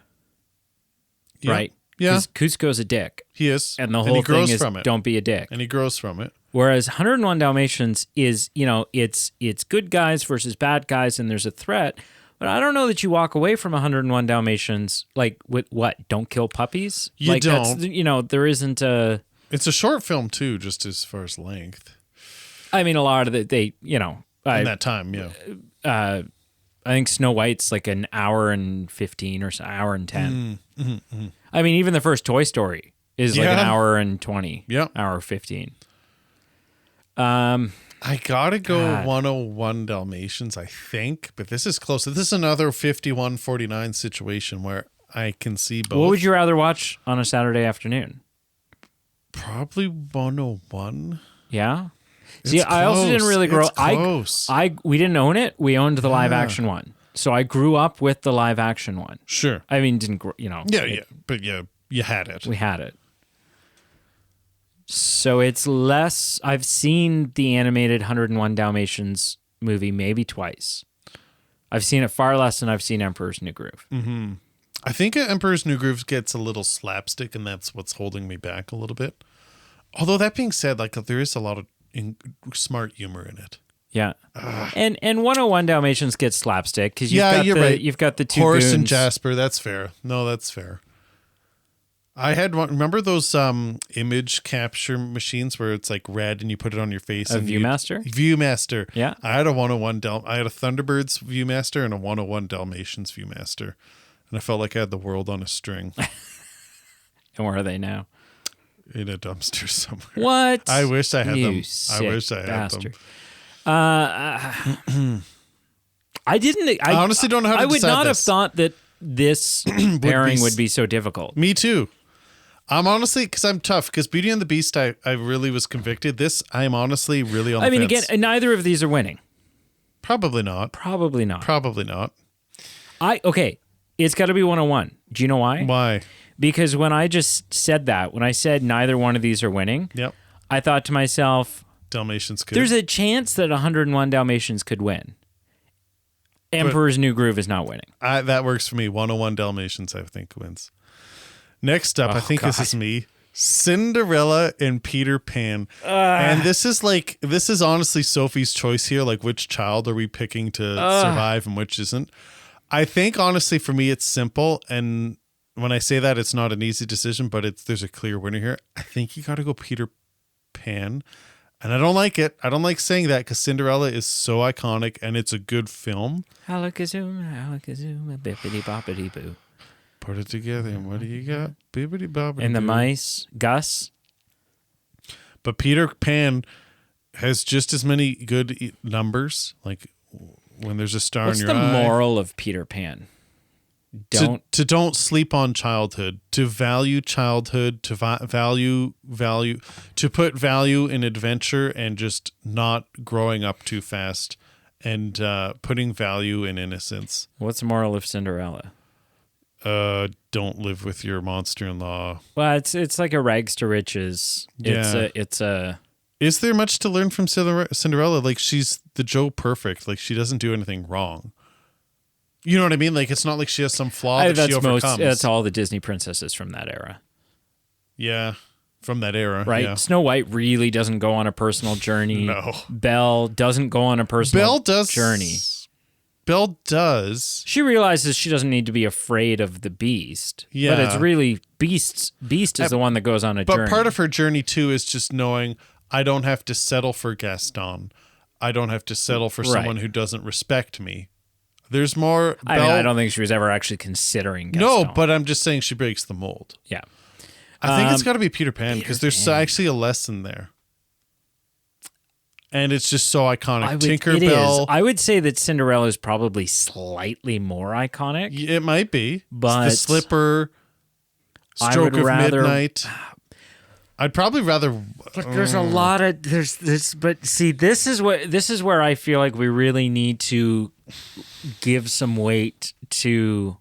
Yeah. Right? Yeah. Because Kuzco's a dick. He is. And the whole thing is don't be a dick. And he grows from it. Whereas 101 Dalmatians is, it's good guys versus bad guys and there's a threat. But I don't know that you walk away from 101 Dalmatians like with what? Don't kill puppies? You don't. That's, there isn't a... It's a short film too, just as far as length. I mean, a lot of in that time, yeah. I think Snow White's like an hour and 15 or so, hour and 10. I mean, even the first Toy Story is like an hour and 20. Yeah. Hour 15. I gotta go 101 Dalmatians, I think, but this is close. This is another 51-49 situation where I can see both. What would you rather watch on a Saturday afternoon? Probably 101. Yeah. It's See, I also didn't really grow. It's close. We didn't own it. We owned the live action one, so I grew up with the live action one. Sure. I mean, didn't grow. Yeah, but you had it. We had it. So it's less. I've seen the animated 101 Dalmatians movie maybe twice. I've seen it far less than I've seen Emperor's New Groove. Mm-hmm. I think Emperor's New Groove gets a little slapstick, and that's what's holding me back a little bit. Although that being said, like there is a lot of smart humor in it. Yeah, and 101 Dalmatians gets slapstick because you're right. You've got the two Horace goons. and Jasper. That's fair. No, that's fair. I had one. Remember those image capture machines where it's like red and you put it on your face? A Viewmaster? Viewmaster. Yeah. I had a 101 I had a Thunderbirds Viewmaster and a 101 Dalmatians Viewmaster. And I felt like I had the world on a string. And where are they now? In a dumpster somewhere. What? I wish I had You them. sick I wish I had bastard. them. I didn't. I honestly don't know how to I would decide not have this. thought that this pairing would be so difficult. Me too. I'm honestly, because I'm tough, because Beauty and the Beast, I really was convicted. This, I'm honestly really on the I mean, fence. again, neither of these are winning. Probably not. Probably not. Probably not. Okay, it's got to be 101. Do you know why? Why? Because when I just said that, when I said neither one of these are winning, Yep. I thought to myself, Dalmatians could. there's a chance that 101 Dalmatians could win. Emperor's New Groove is not winning. That works for me. 101 Dalmatians, I think, wins. Next up, I think this is me. Cinderella and Peter Pan. And this is honestly Sophie's choice here. Like, which child are we picking to survive and which isn't? I think, honestly, for me, it's simple. And when I say that, it's not an easy decision, but there's a clear winner here. I think you got to go Peter Pan. And I don't like it. I don't like saying that because Cinderella is so iconic and it's a good film. Alakazuma, bippity boppity boo. Put it together and what do you got? Bibbidi bobbidi. And the boo. mice, Gus. But Peter Pan has just as many good numbers. Like when there's a star What's in your the eye. moral of Peter Pan? Don't sleep on childhood, to value childhood, to value to put value in adventure and just not growing up too fast and putting value in innocence. What's the moral of Cinderella? Don't live with your monster-in-law. Well, it's like a rags to riches. Yeah. It's a Is there much to learn from Cinderella? Like, she's the Joe Perfect. Like, she doesn't do anything wrong. You know what I mean? Like, it's not like she has some flaw that she overcomes. That's all the Disney princesses from that era. Yeah, from that era. Right? Yeah. Snow White really doesn't go on a personal journey. No. Belle doesn't go on a personal journey. Belle does. She realizes she doesn't need to be afraid of the beast. Yeah. But it's really Beast is the one that goes on a journey. But part of her journey, too, is just knowing I don't have to settle for Gaston. I don't have to settle for someone who doesn't respect me. There's more. I don't think she was ever actually considering Gaston. No, but I'm just saying she breaks the mold. Yeah. I think it's got to be Peter Pan because there's actually a lesson there. And it's just so iconic. Tinkerbell. I would say that Cinderella is probably slightly more iconic. It might be. But the slipper, stroke of midnight. I'd probably rather. But there's a lot of there's this. But see, this is where I feel like we really need to give some weight to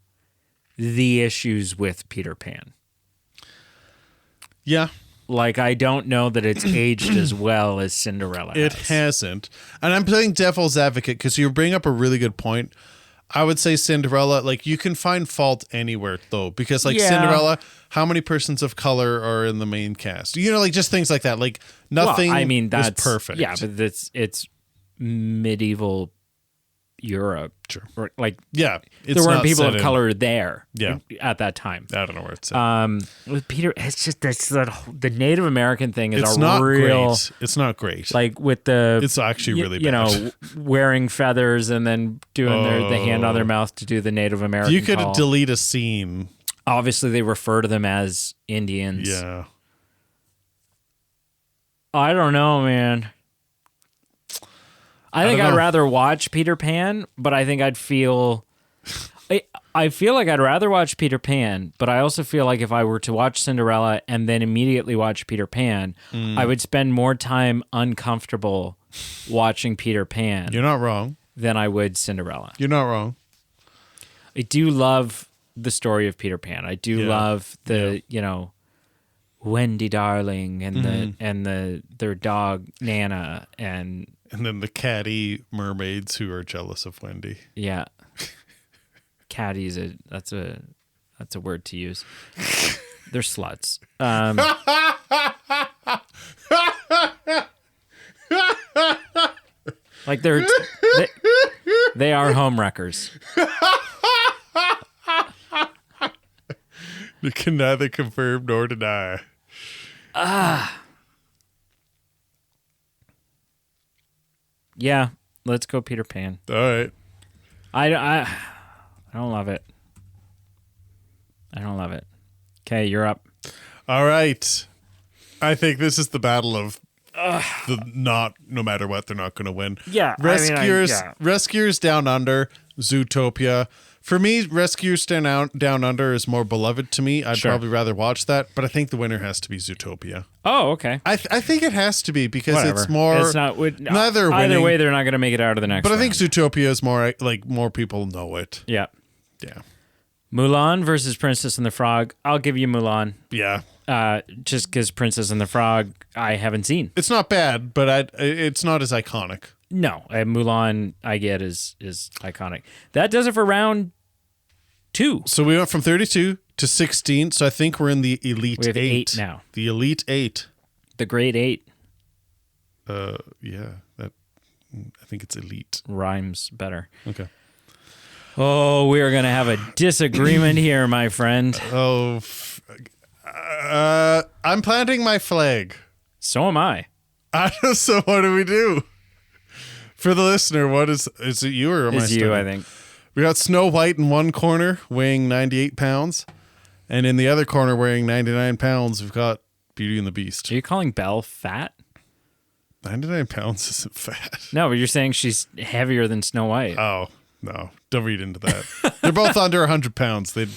the issues with Peter Pan. Yeah. Like, I don't know that it's aged as well as Cinderella has. It hasn't. And I'm playing devil's advocate because you bring up a really good point. I would say Cinderella, like, you can find fault anywhere, though, because, like, Cinderella, how many persons of color are in the main cast? You know, like, just things like that. Like, nothing was perfect. Yeah, but it's medieval Europe. Sure. Or, like, yeah, there weren't people of color there Yeah. at that time. I don't know where it's at. With Peter, it's just the Native American thing is It's a not real great. It's not great. like with the It's actually really you bad. know, wearing feathers and then doing the hand on their mouth to do the Native American You could call. delete a scene. Obviously, they refer to them as Indians. Yeah. I don't know, man. I think I'd rather watch Peter Pan, but I think I'd feel... I feel like I'd rather watch Peter Pan, but I also feel like if I were to watch Cinderella and then immediately watch Peter Pan, I would spend more time uncomfortable watching Peter Pan You're not wrong. than I would Cinderella. You're not wrong. I do love the story of Peter Pan. I do love the, you know, Wendy Darling and their dog Nana and then the catty mermaids who are jealous of Wendy. Yeah. Caddies, that's a word to use. They're sluts. Like they are home wreckers. We can neither confirm nor deny. Yeah, let's go Peter Pan. All right. I don't love it. I don't love it. Okay, you're up. All right. I think this is the battle of no matter what, they're not going to win. Yeah. Rescuers Down Under, Zootopia. For me, Rescuers Down Under is more beloved to me. I'd probably rather watch that, but I think the winner has to be Zootopia. Oh, okay. I think it has to be because Whatever. it's more. It's not. Neither Either winning, way, they're not going to make it out of the next. but round. I think Zootopia is more like more people know it. Yeah. Yeah. Mulan versus Princess and the Frog. I'll give you Mulan. Yeah. Just because Princess and the Frog I haven't seen. It's not bad, but it's not as iconic. No, Mulan I get is iconic. That does it for round 2. So we went from 32 to 16. So I think we're in the Elite We have 8 now. The Elite 8. The Great 8 Yeah. I think it's Elite. rhymes better. Okay. Oh, we are going to have a disagreement here, my friend. Oh, I'm planting my flag. So am I. So what do we do? For the listener, what is it you or am I Is you, starting? I think. We got Snow White in one corner weighing 98 pounds. And in the other corner weighing 99 pounds, we've got Beauty and the Beast. Are you calling Belle fat? 99 pounds isn't fat. No, but you're saying she's heavier than Snow White. Oh, no. Don't read into that. They're both under 100 pounds. They'd...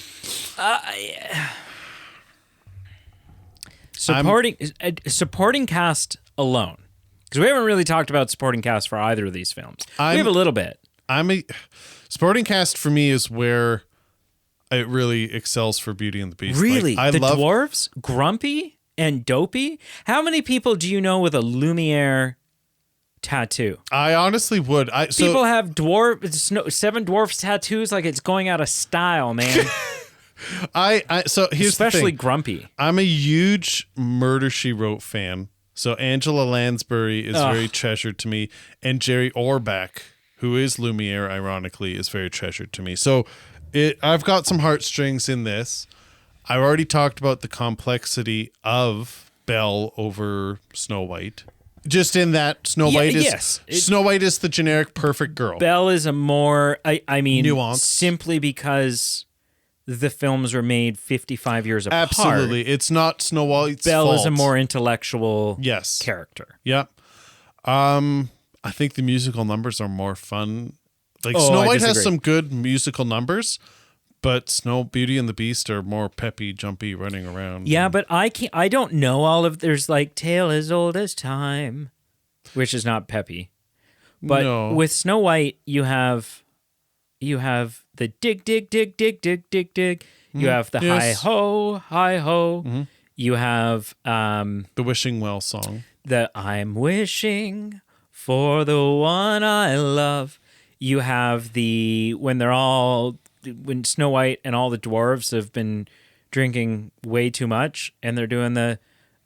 Supporting cast alone, because we haven't really talked about supporting cast for either of these films. We have a little bit. Supporting cast for me is where it really excels for Beauty and the Beast. Really? Like, the dwarves, Grumpy and Dopey? How many people do you know with a Lumiere tattoo? I honestly would. People have seven dwarfs tattoos like it's going out of style, man. So here's Especially the thing. Grumpy. I'm a huge Murder, She Wrote fan. So Angela Lansbury is very treasured to me. And Jerry Orbach, who is Lumiere, ironically, is very treasured to me. So I've got some heartstrings in this. I've already talked about the complexity of Belle over Snow White. Just in that Snow White is the generic perfect girl. Belle is a more, I mean, nuanced. Simply because the films were made 55 years apart. Absolutely. It's not Snow White's Belle fault. is a more intellectual character. Yeah. I think the musical numbers are more fun. Like Snow White has some good musical numbers, but Beauty and the Beast are more peppy, jumpy, running around. Yeah, but I don't know all of. There's like Tale as Old as Time, which is not peppy. But with Snow White, you have the dig dig dig dig dig dig dig. You have the hi ho hi ho. Mm-hmm. You have the Wishing Well song. The I'm wishing for the one I love. You have when Snow White and all the dwarves have been drinking way too much, and they're doing the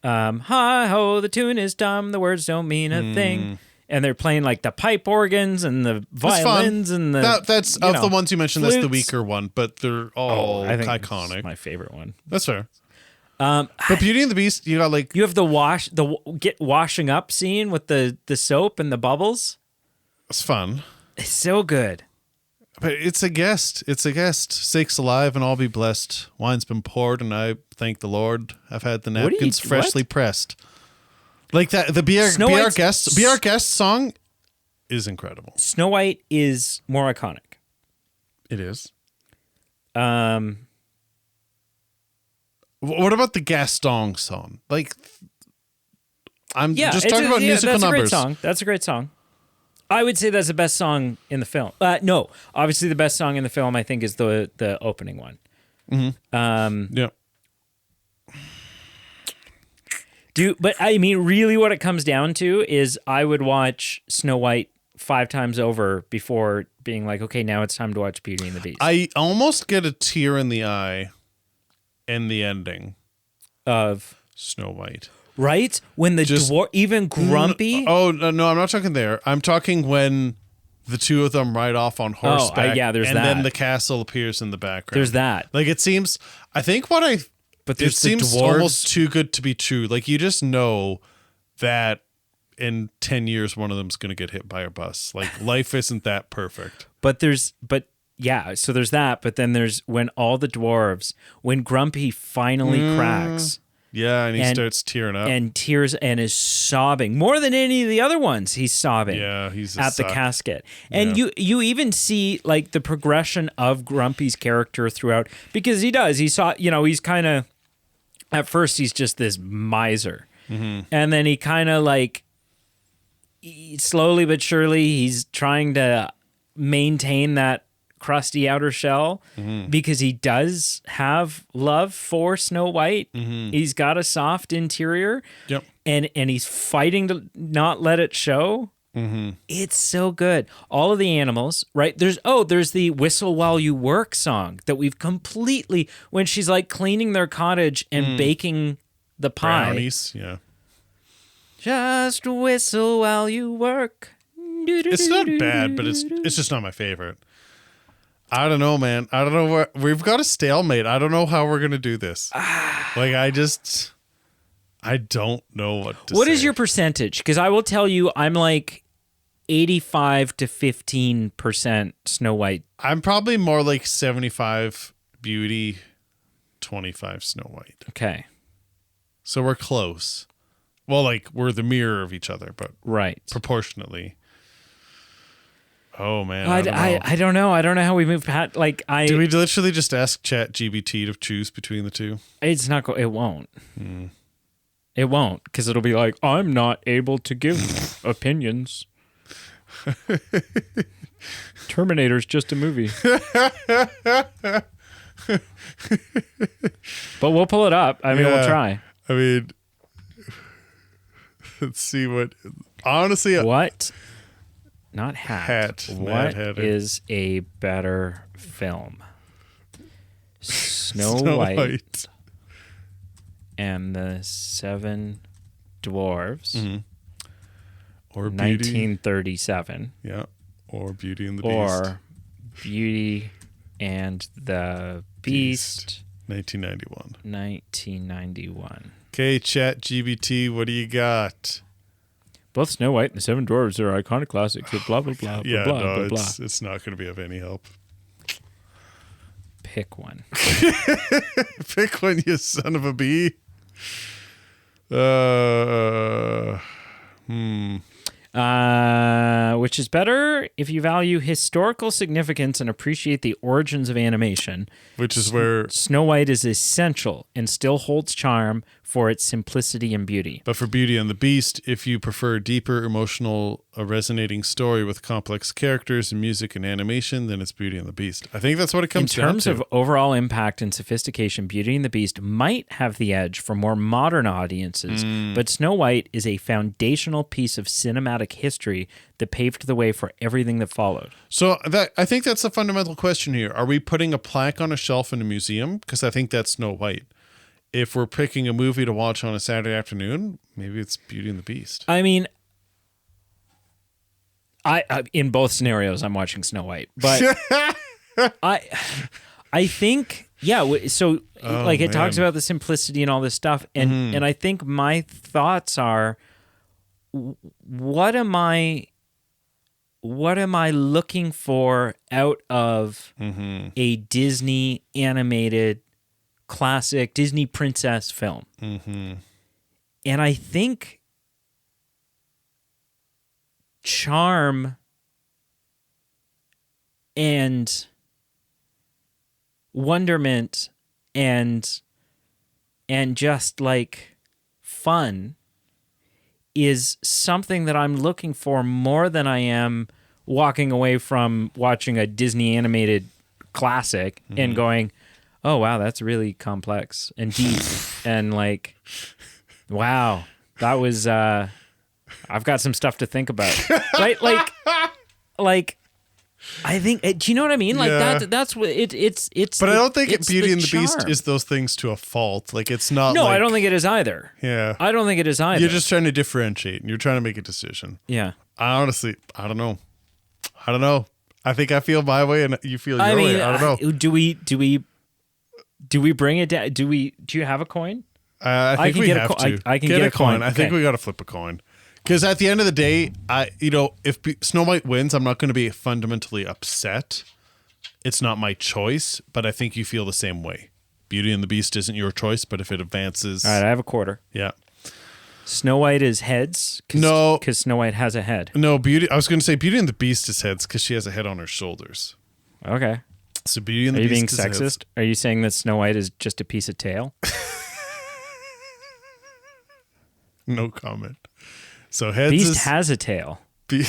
hi ho, the tune is dumb, the words don't mean a thing. And they're playing like the pipe organs and the violins and that's of the ones you mentioned. flutes. That's the weaker one, but they're all I think iconic. It's my favorite one. That's fair. But Beauty and the Beast, you got like you have the washing up scene with the soap and the bubbles. It's fun. It's so good. But it's a guest. Sakes alive and all be blessed. Wine's been poured, and I thank the Lord. I've had the napkins freshly pressed. Like that, the Be Our Guest song is incredible. Snow White is more iconic. It is. What about the Gaston song? Like, I'm just talking about musical numbers. That's a great song. I would say that's the best song in the film. No, obviously the best song in the film I think is the opening one. Mm-hmm. Yeah. But I mean, really, what it comes down to is I would watch Snow White 5 times over before being like, okay, now it's time to watch Beauty and the Beast. I almost get a tear in the eye in the ending of Snow White. Right? When the even Grumpy. No, I'm not talking there. I'm talking when the two of them ride off on horseback. There's and that. And then the castle appears in the background. There's that. Like, it seems, I think what I But it there's the seems dwarves. almost too good to be true. Like, you just know that in 10 years, one of them's going to get hit by a bus. Like, life isn't that perfect. But yeah, so there's that. But then there's when all the dwarves, when Grumpy finally cracks Yeah, and he starts tearing up. and tears and is sobbing more than any of the other ones. He's sobbing. Yeah, he's at the casket. And Yeah. you even see like the progression of Grumpy's character throughout, because he does. He saw, he's kind of, at first he's just this miser. And then he kind of like, slowly but surely, he's trying to maintain that crusty outer shell because he does have love for Snow White. He's got a soft interior. Yep. And he's fighting to not let it show. It's so good. All of the animals, right? There's the Whistle While You Work song that we've completely, when she's like cleaning their cottage and baking the pie. Brownies, yeah. Just whistle while you work. It's not bad, but it's just not my favorite. I don't know, man. I don't know what we've got a stalemate. I don't know how we're gonna do this. Like, I don't know what to say. What is your percentage? Because I will tell you, I'm like 85 to 15% Snow White. I'm probably more like 75 Beauty, 25 Snow White. Okay. So we're close. Well, like, we're the mirror of each other, but Right. proportionately. Oh man, I don't know. I don't know how we move past. Like, do we literally just ask ChatGPT to choose between the two? It's not. It won't. It won't, because it'll be like, I'm not able to give opinions. Terminator's just a movie. But we'll pull it up. I mean, we'll try. I mean, let's see what. Honestly, What? Not Hat. Mad What Hatter. is a better film? Snow White and the Seven Dwarves, or Beauty. 1937, Yeah, or Beauty and the Beast. or Beauty and the Beast, 1991. 1991. Okay, ChatGPT, what do you got? Both Snow White and the Seven Dwarves are iconic classics. Blah blah blah Yeah, blah no, blah blah. it's not going to be of any help. Pick one. Pick one, you son of a bee. Which is better if you value historical significance and appreciate the origins of animation. Which is where. Snow White is essential and still holds charm for its simplicity and beauty. But for Beauty and the Beast, if you prefer a deeper, emotional, a resonating story with complex characters and music and animation, then it's Beauty and the Beast. I think that's what it comes down to. In terms of overall impact and sophistication, Beauty and the Beast might have the edge for more modern audiences, but Snow White is a foundational piece of cinematic history that paved the way for everything that followed. So I think that's the fundamental question here. Are we putting a plaque on a shelf in a museum? Because I think that's Snow White. If we're picking a movie to watch on a Saturday afternoon, maybe it's Beauty and the Beast. I mean, I in both scenarios, I'm watching Snow White, but I think, yeah. So it talks about the simplicity and all this stuff, and I think my thoughts are, what am I looking for out of a Disney animated classic Disney princess film? And I think charm and wonderment and just like fun is something that I'm looking for more than I am walking away from watching a Disney animated classic and going, oh wow, that's really complex and deep and like, wow, that was I've got some stuff to think about. Right? Like I think, do you know what I mean? Like that's what it's. But I don't think Beauty and the charm. Beast is those things to a fault. Like, it's not. No, like, I don't think it is either. Yeah, I don't think it is either. You're just trying to differentiate, and you're trying to make a decision. Yeah. I honestly, I don't know. I think I feel my way, and you feel your way. I don't know. Do we? Do we bring it down? Do you have a coin? I think we have to. I can get a coin. I think we got to flip a coin. Because at the end of the day, if Snow White wins, I'm not going to be fundamentally upset. It's not my choice, but I think you feel the same way. Beauty and the Beast isn't your choice, but if it advances... All right, I have a quarter. Yeah. Snow White is heads? No. Because Snow White has a head. No, I was going to say Beauty and the Beast is heads because she has a head on her shoulders. Okay. So Beauty and the Beast Beast is heads. Are you being sexist? Are you saying that Snow White is just a piece of tail? No comment. So heads Beast has a tail. Yeah,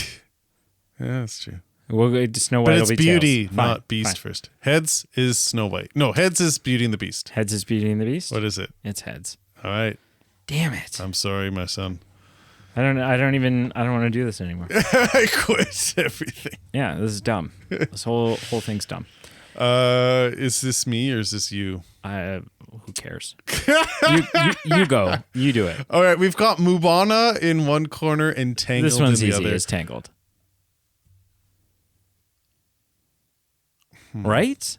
that's true. We'll go to Snow White. But it's will be Beauty, tails. not Beast first. Heads is Snow White. No, heads is Beauty and the Beast. Heads is Beauty and the Beast? What is it? It's heads. All right. Damn it. I'm sorry, my son. I don't want to do this anymore. I quit everything. Yeah, this is dumb. This whole thing's dumb. Is this me or is this you? Who cares? you go. You do it. All right, we've got Moana in one corner and Tangled this one's in the easy. other. It's Tangled. Right?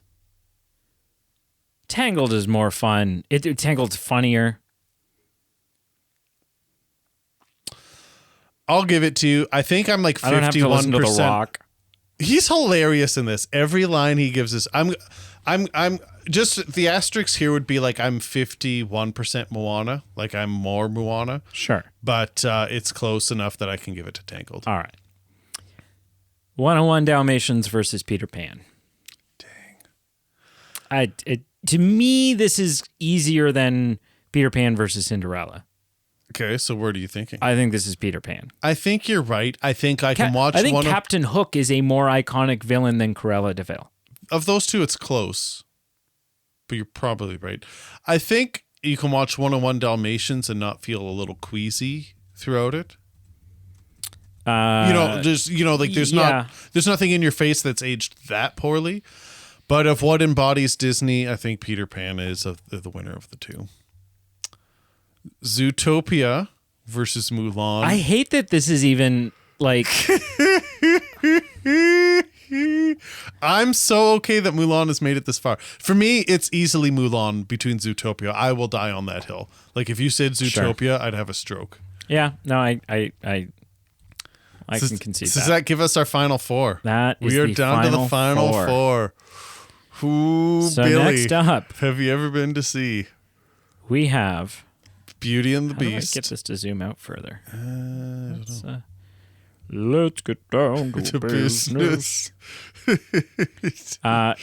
Tangled is more fun. Tangled's funnier. I'll give it to you. I think I'm like 51%. I don't have to listen to The Rock. He's hilarious in this. Every line he gives us. I'm just the asterisk here would be like I'm 51% Moana. Like I'm more Moana. Sure. But it's close enough that I can give it to Tangled. All right. 101 Dalmatians versus Peter Pan. Dang. To me, this is easier than Peter Pan versus Cinderella. Okay, so what are you thinking? I think this is Peter Pan. I think you're right. I think I can watch. I think Captain Hook is a more iconic villain than Cruella de Vil. Of those two, it's close, but you're probably right. I think you can watch 101 Dalmatians and not feel a little queasy throughout it. There's nothing in your face that's aged that poorly. But of what embodies Disney, I think Peter Pan is the winner of the two. Zootopia versus Mulan. I hate that this is even like... I'm so okay that Mulan has made it this far. For me, it's easily Mulan between Zootopia. I will die on that hill. Like if you said Zootopia, sure. I'd have a stroke. Yeah, no, I can concede that. Does that give us our final four? That is we are down to the final four. Ooh, so Billy, next up, have you ever been to see? We have Beauty and the How Beast. do I get this to zoom out further? Let's get down to business.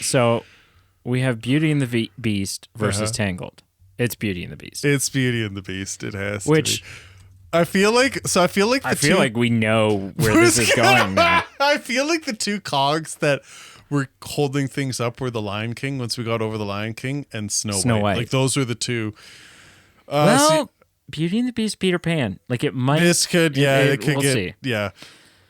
So we have Beauty and the Beast versus Tangled. It's Beauty and the Beast. It's Beauty and the Beast. It has to Which be. I feel like we know where this is going now. I feel like the two cogs that were holding things up were the Lion King once we got over the Lion King and Snow White. Like those are the two. Beauty and the Beast, Peter Pan. Like it might. This could, it could we'll get, see. yeah.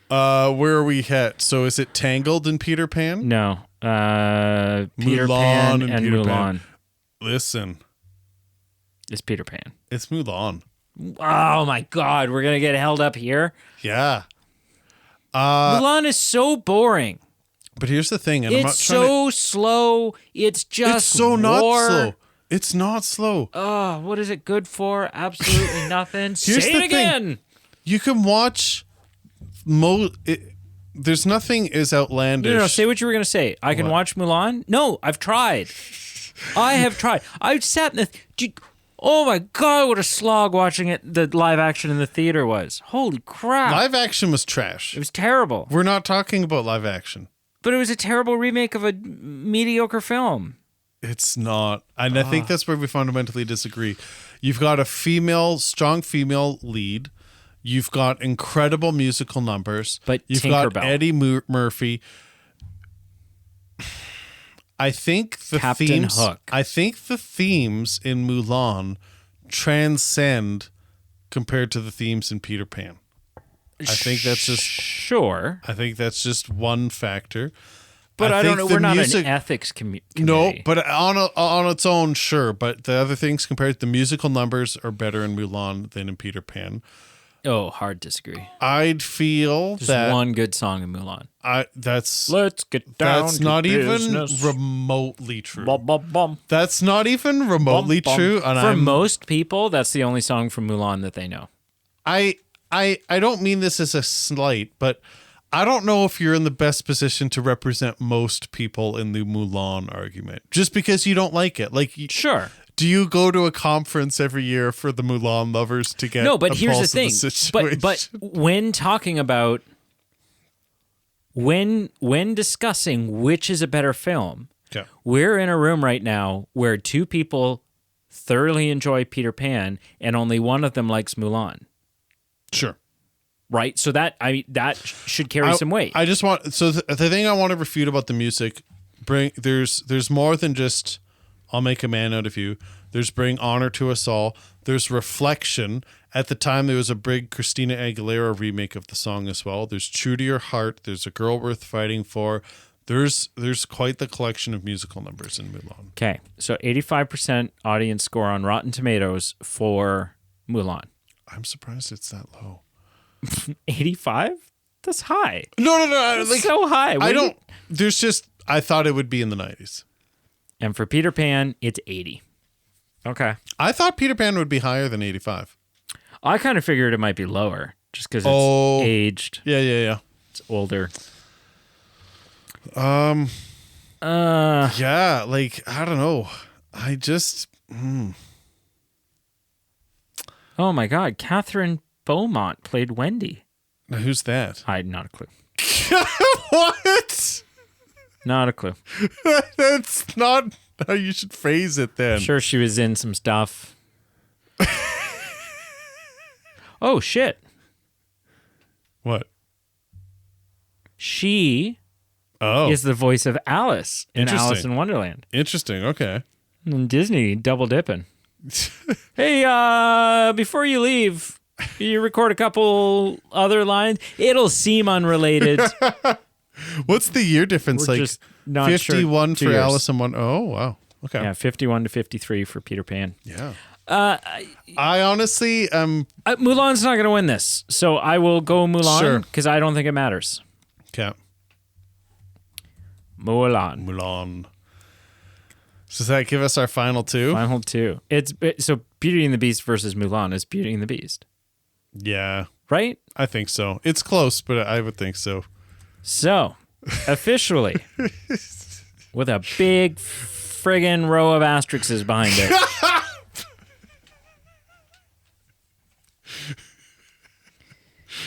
Where are we at? So is it Tangled and Peter Pan? No. Peter Pan and Mulan. Pan. Listen. It's Peter Pan. It's Mulan. Oh my God, we're gonna get held up here. Yeah. Mulan is so boring. But here's the thing, and it's I'm not trying to... slow. It's just it's so war. not slow. It's not slow. Oh, what is it good for? Absolutely nothing. Here's Say the it again. Thing. You can watch. There's nothing as outlandish. No, say what you were gonna say. I can watch Mulan. No, I've tried. I have tried. I've sat in the. Oh my God, what a slog watching it. The live action in the theater was. Holy crap. Live action was trash. It was terrible. We're not talking about live action. But it was a terrible remake of a mediocre film. It's not. And I think that's where we fundamentally disagree. You've got a strong female lead. You've got incredible musical numbers. But you've Tinkerbell. got Eddie Murphy. I think the Captain themes. Hook. I think the themes in Mulan transcend compared to the themes in Peter Pan. I think that's just sure. I think that's just one factor. But I don't know. We're not an ethics committee. No, but on its own, sure. But the other things compared, the musical numbers are better in Mulan than in Peter Pan. Oh, hard disagree. I'd feel There's that one good song in Mulan. let's get down that's to not business. even remotely true. Bum, bum, bum. That's not even remotely Bum, bum. true. And For most people, that's the only song from Mulan that they know. I don't mean this as a slight, but I don't know if you're in the best position to represent most people in the Mulan argument just because you don't like it. Like, Sure. do you go to a conference every year for the Mulan lovers to get No, but a here's the pulse of thing. situation? But when talking about when discussing which is a better film, Okay. we're in a room right now where two people thoroughly enjoy Peter Pan and only one of them likes Mulan. Sure. Right? So that should carry some weight. I just want the thing I want to refute about the music, there's more than just I'll make a man out of you. There's bring honor to us all. There's reflection. At the time there was a big Christina Aguilera remake of the song as well. There's True to Your Heart. There's A Girl Worth Fighting For. There's quite the collection of musical numbers in Mulan. Okay. So 85% audience score on Rotten Tomatoes for Mulan. I'm surprised it's that low. 85? That's high. No. That's so high. I thought it would be in the 90s. And for Peter Pan, it's 80. Okay. I thought Peter Pan would be higher than 85. I kind of figured it might be lower just because it's aged. Yeah. It's older. Yeah, like, I don't know. I just... Oh my God. Catherine Beaumont played Wendy. Now, who's that? Not a clue. What? Not a clue. That's not how you should phrase it then. I'm sure she was in some stuff. Oh, shit. What? She is the voice of Alice in Alice in Wonderland. Interesting. Okay. And Disney double dipping. Hey, before you leave, you record a couple other lines. It'll seem unrelated. What's the year difference? We're like just not 51 sure. for 2 years. Alice and one. Oh, wow. Okay. Yeah, 51 to 53 for Peter Pan. Yeah. I honestly Mulan's not going to win this, so I will go Mulan Sure. because I don't think it matters. Okay. Mulan. So does that give us our final two? Final two. So Beauty and the Beast versus Mulan is Beauty and the Beast, Yeah, right? I think so. It's close, but I would think so. So, officially, with a big friggin' row of asterisks behind it.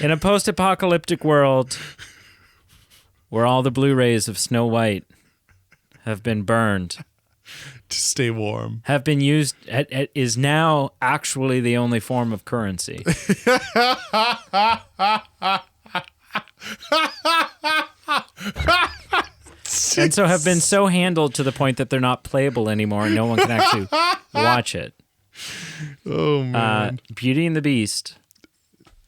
In a post-apocalyptic world where all the Blu-rays of Snow White have been burned, To stay warm. have been used, is now actually the only form of currency. And so have been so handled to the point that they're not playable anymore and no one can actually watch it. Oh man, Beauty and the Beast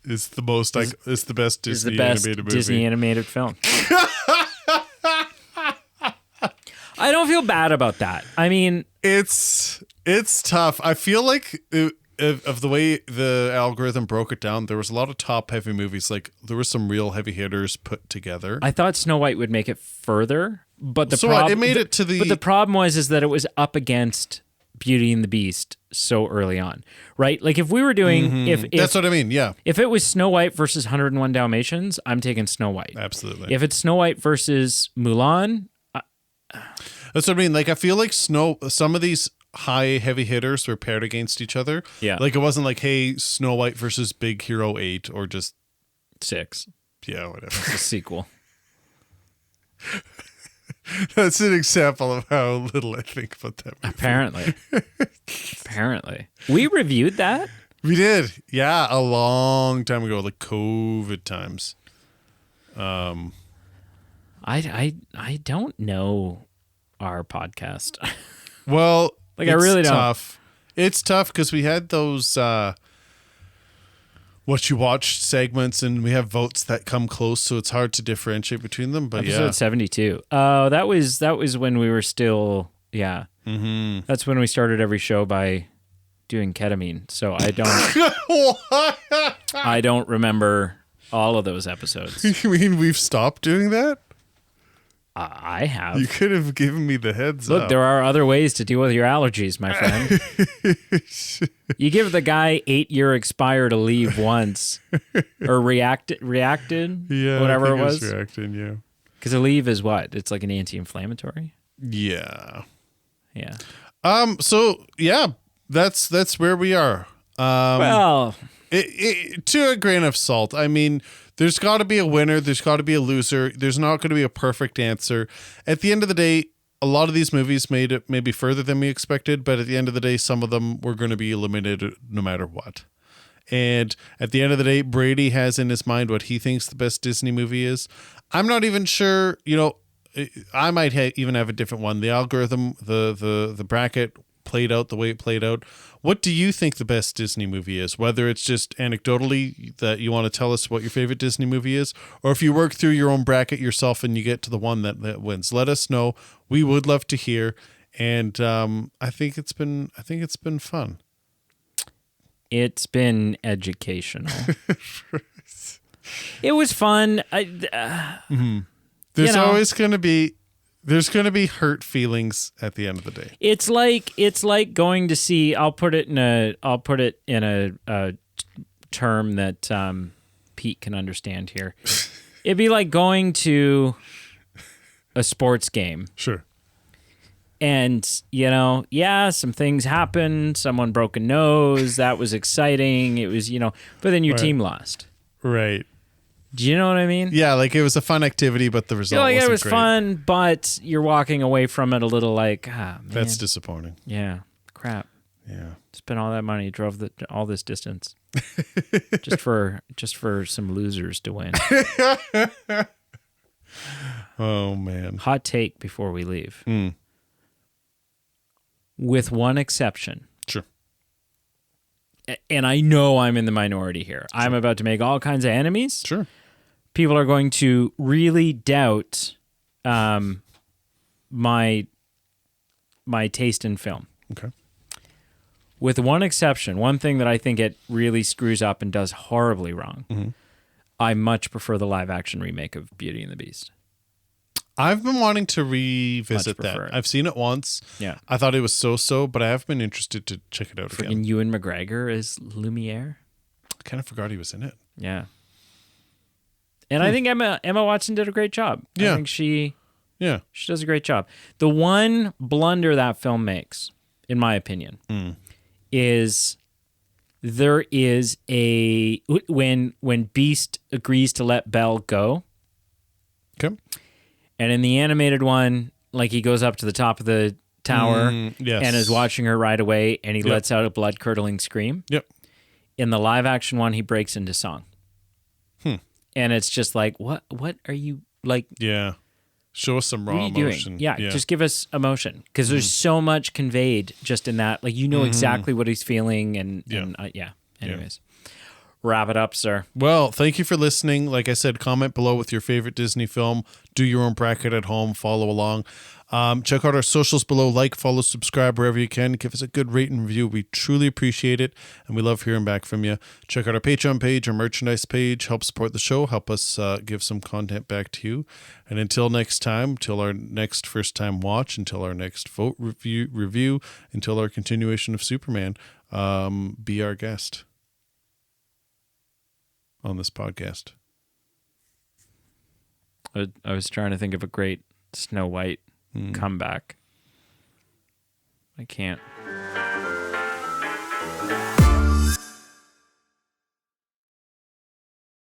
it's the most like it's the best is Disney the best animated movie. Disney animated film. I don't feel bad about that. I mean, It's tough. I feel like of the way the algorithm broke it down, there was a lot of top heavy movies. Like there were some real heavy hitters put together. I thought Snow White would make it further, but It made it to the. But the problem is that it was up against Beauty and the Beast so early on, right? Like if we were doing if that's what I mean. Yeah, if it was Snow White versus 101 Dalmatians, I'm taking Snow White. absolutely. If it's Snow White versus Mulan, That's what I mean. Like I feel like some of these high heavy hitters were paired against each other. Yeah. Like it wasn't like, hey, Snow White versus Big Hero 8 or just 6, whatever. the sequel. That's an example of how little I think about that movie. Apparently, we reviewed that. We did. Yeah, a long time ago, like COVID times. I don't know our podcast. Well, Like, I really don't. tough. It's tough because we had those what you watched segments, and we have votes that come close, so it's hard to differentiate between them. But Episode 72. Oh, that was when we were still, yeah. Mm-hmm. That's when we started every show by doing ketamine, so I don't remember all of those episodes. You mean we've stopped doing that? I have. You could have given me the heads Look, up. there are other ways to deal with your allergies, my friend. You give the guy 8-year expire to leave once, or reacted, Yeah, whatever I it think was. reacting, yeah. Because Aleve is what? It's like an anti-inflammatory. Yeah. Yeah. So yeah, that's where we are. Well, To a grain of salt. I mean, there's got to be a winner. There's got to be a loser. There's not going to be a perfect answer. At the end of the day, a lot of these movies made it maybe further than we expected, but at the end of the day, some of them were going to be eliminated no matter what. And at the end of the day, Brady has in his mind what he thinks the best Disney movie is. I'm not even sure, I might even have a different one. The algorithm, the bracket played out the way it played out. What do you think the best Disney movie is? Whether it's just anecdotally that you want to tell us what your favorite Disney movie is, or if you work through your own bracket yourself and you get to the one that wins. Let us know. We would love to hear. And I think it's been fun. it's been educational. It was fun. There's always going to be hurt feelings at the end of the day. It's like going to see. I'll put it in a term that Pete can understand here. It'd be like going to a sports game. Sure. And, some things happened. Someone broke a nose. That was exciting. It was, but then your team lost. Right. Do you know what I mean? Yeah, like it was a fun activity, but the result wasn't it was great. fun, but you're walking away from it a little like, man. That's disappointing. Yeah, crap. Yeah. Spent all that money, drove all this distance, just for some losers to win. Oh man. Hot take before we leave. With one exception. Sure. And I know I'm in the minority here. Sure. I'm about to make all kinds of enemies. Sure. People are going to really doubt my taste in film. Okay. With one exception, one thing that I think it really screws up and does horribly wrong, I much prefer the live-action remake of Beauty and the Beast. I've been wanting to revisit that. I've seen it once. Yeah. I thought it was so, but I have been interested to check it out again. And Ewan McGregor as Lumiere. I kind of forgot he was in it. Yeah. And I think Emma Watson did a great job. Yeah. I think she does a great job. The one blunder that film makes, in my opinion, is there is when Beast agrees to let Belle go. Okay. And in the animated one, like he goes up to the top of the tower and is watching her ride away, and he lets out a blood-curdling scream. Yep. In the live-action one, he breaks into song. And it's just like, what are you, like... Yeah. Show us some raw emotion. Yeah, just give us emotion. Because there's so much conveyed just in that. Like, exactly what he's feeling, and anyways. Wrap it up, sir. Well, thank you for listening. Like I said, comment below with your favorite Disney film. Do your own bracket at home. Follow along. Check out our socials below. Like, follow, subscribe wherever you can. Give us a good rate and review. We truly appreciate it, and we love hearing back from you. Check out our Patreon page, our merchandise page. Help support the show. Help us give some content back to you. And until next time, until our next first-time watch, until our next vote review, until our continuation of Superman, be our guest on this podcast. I was trying to think of a great Snow White comeback. I can't.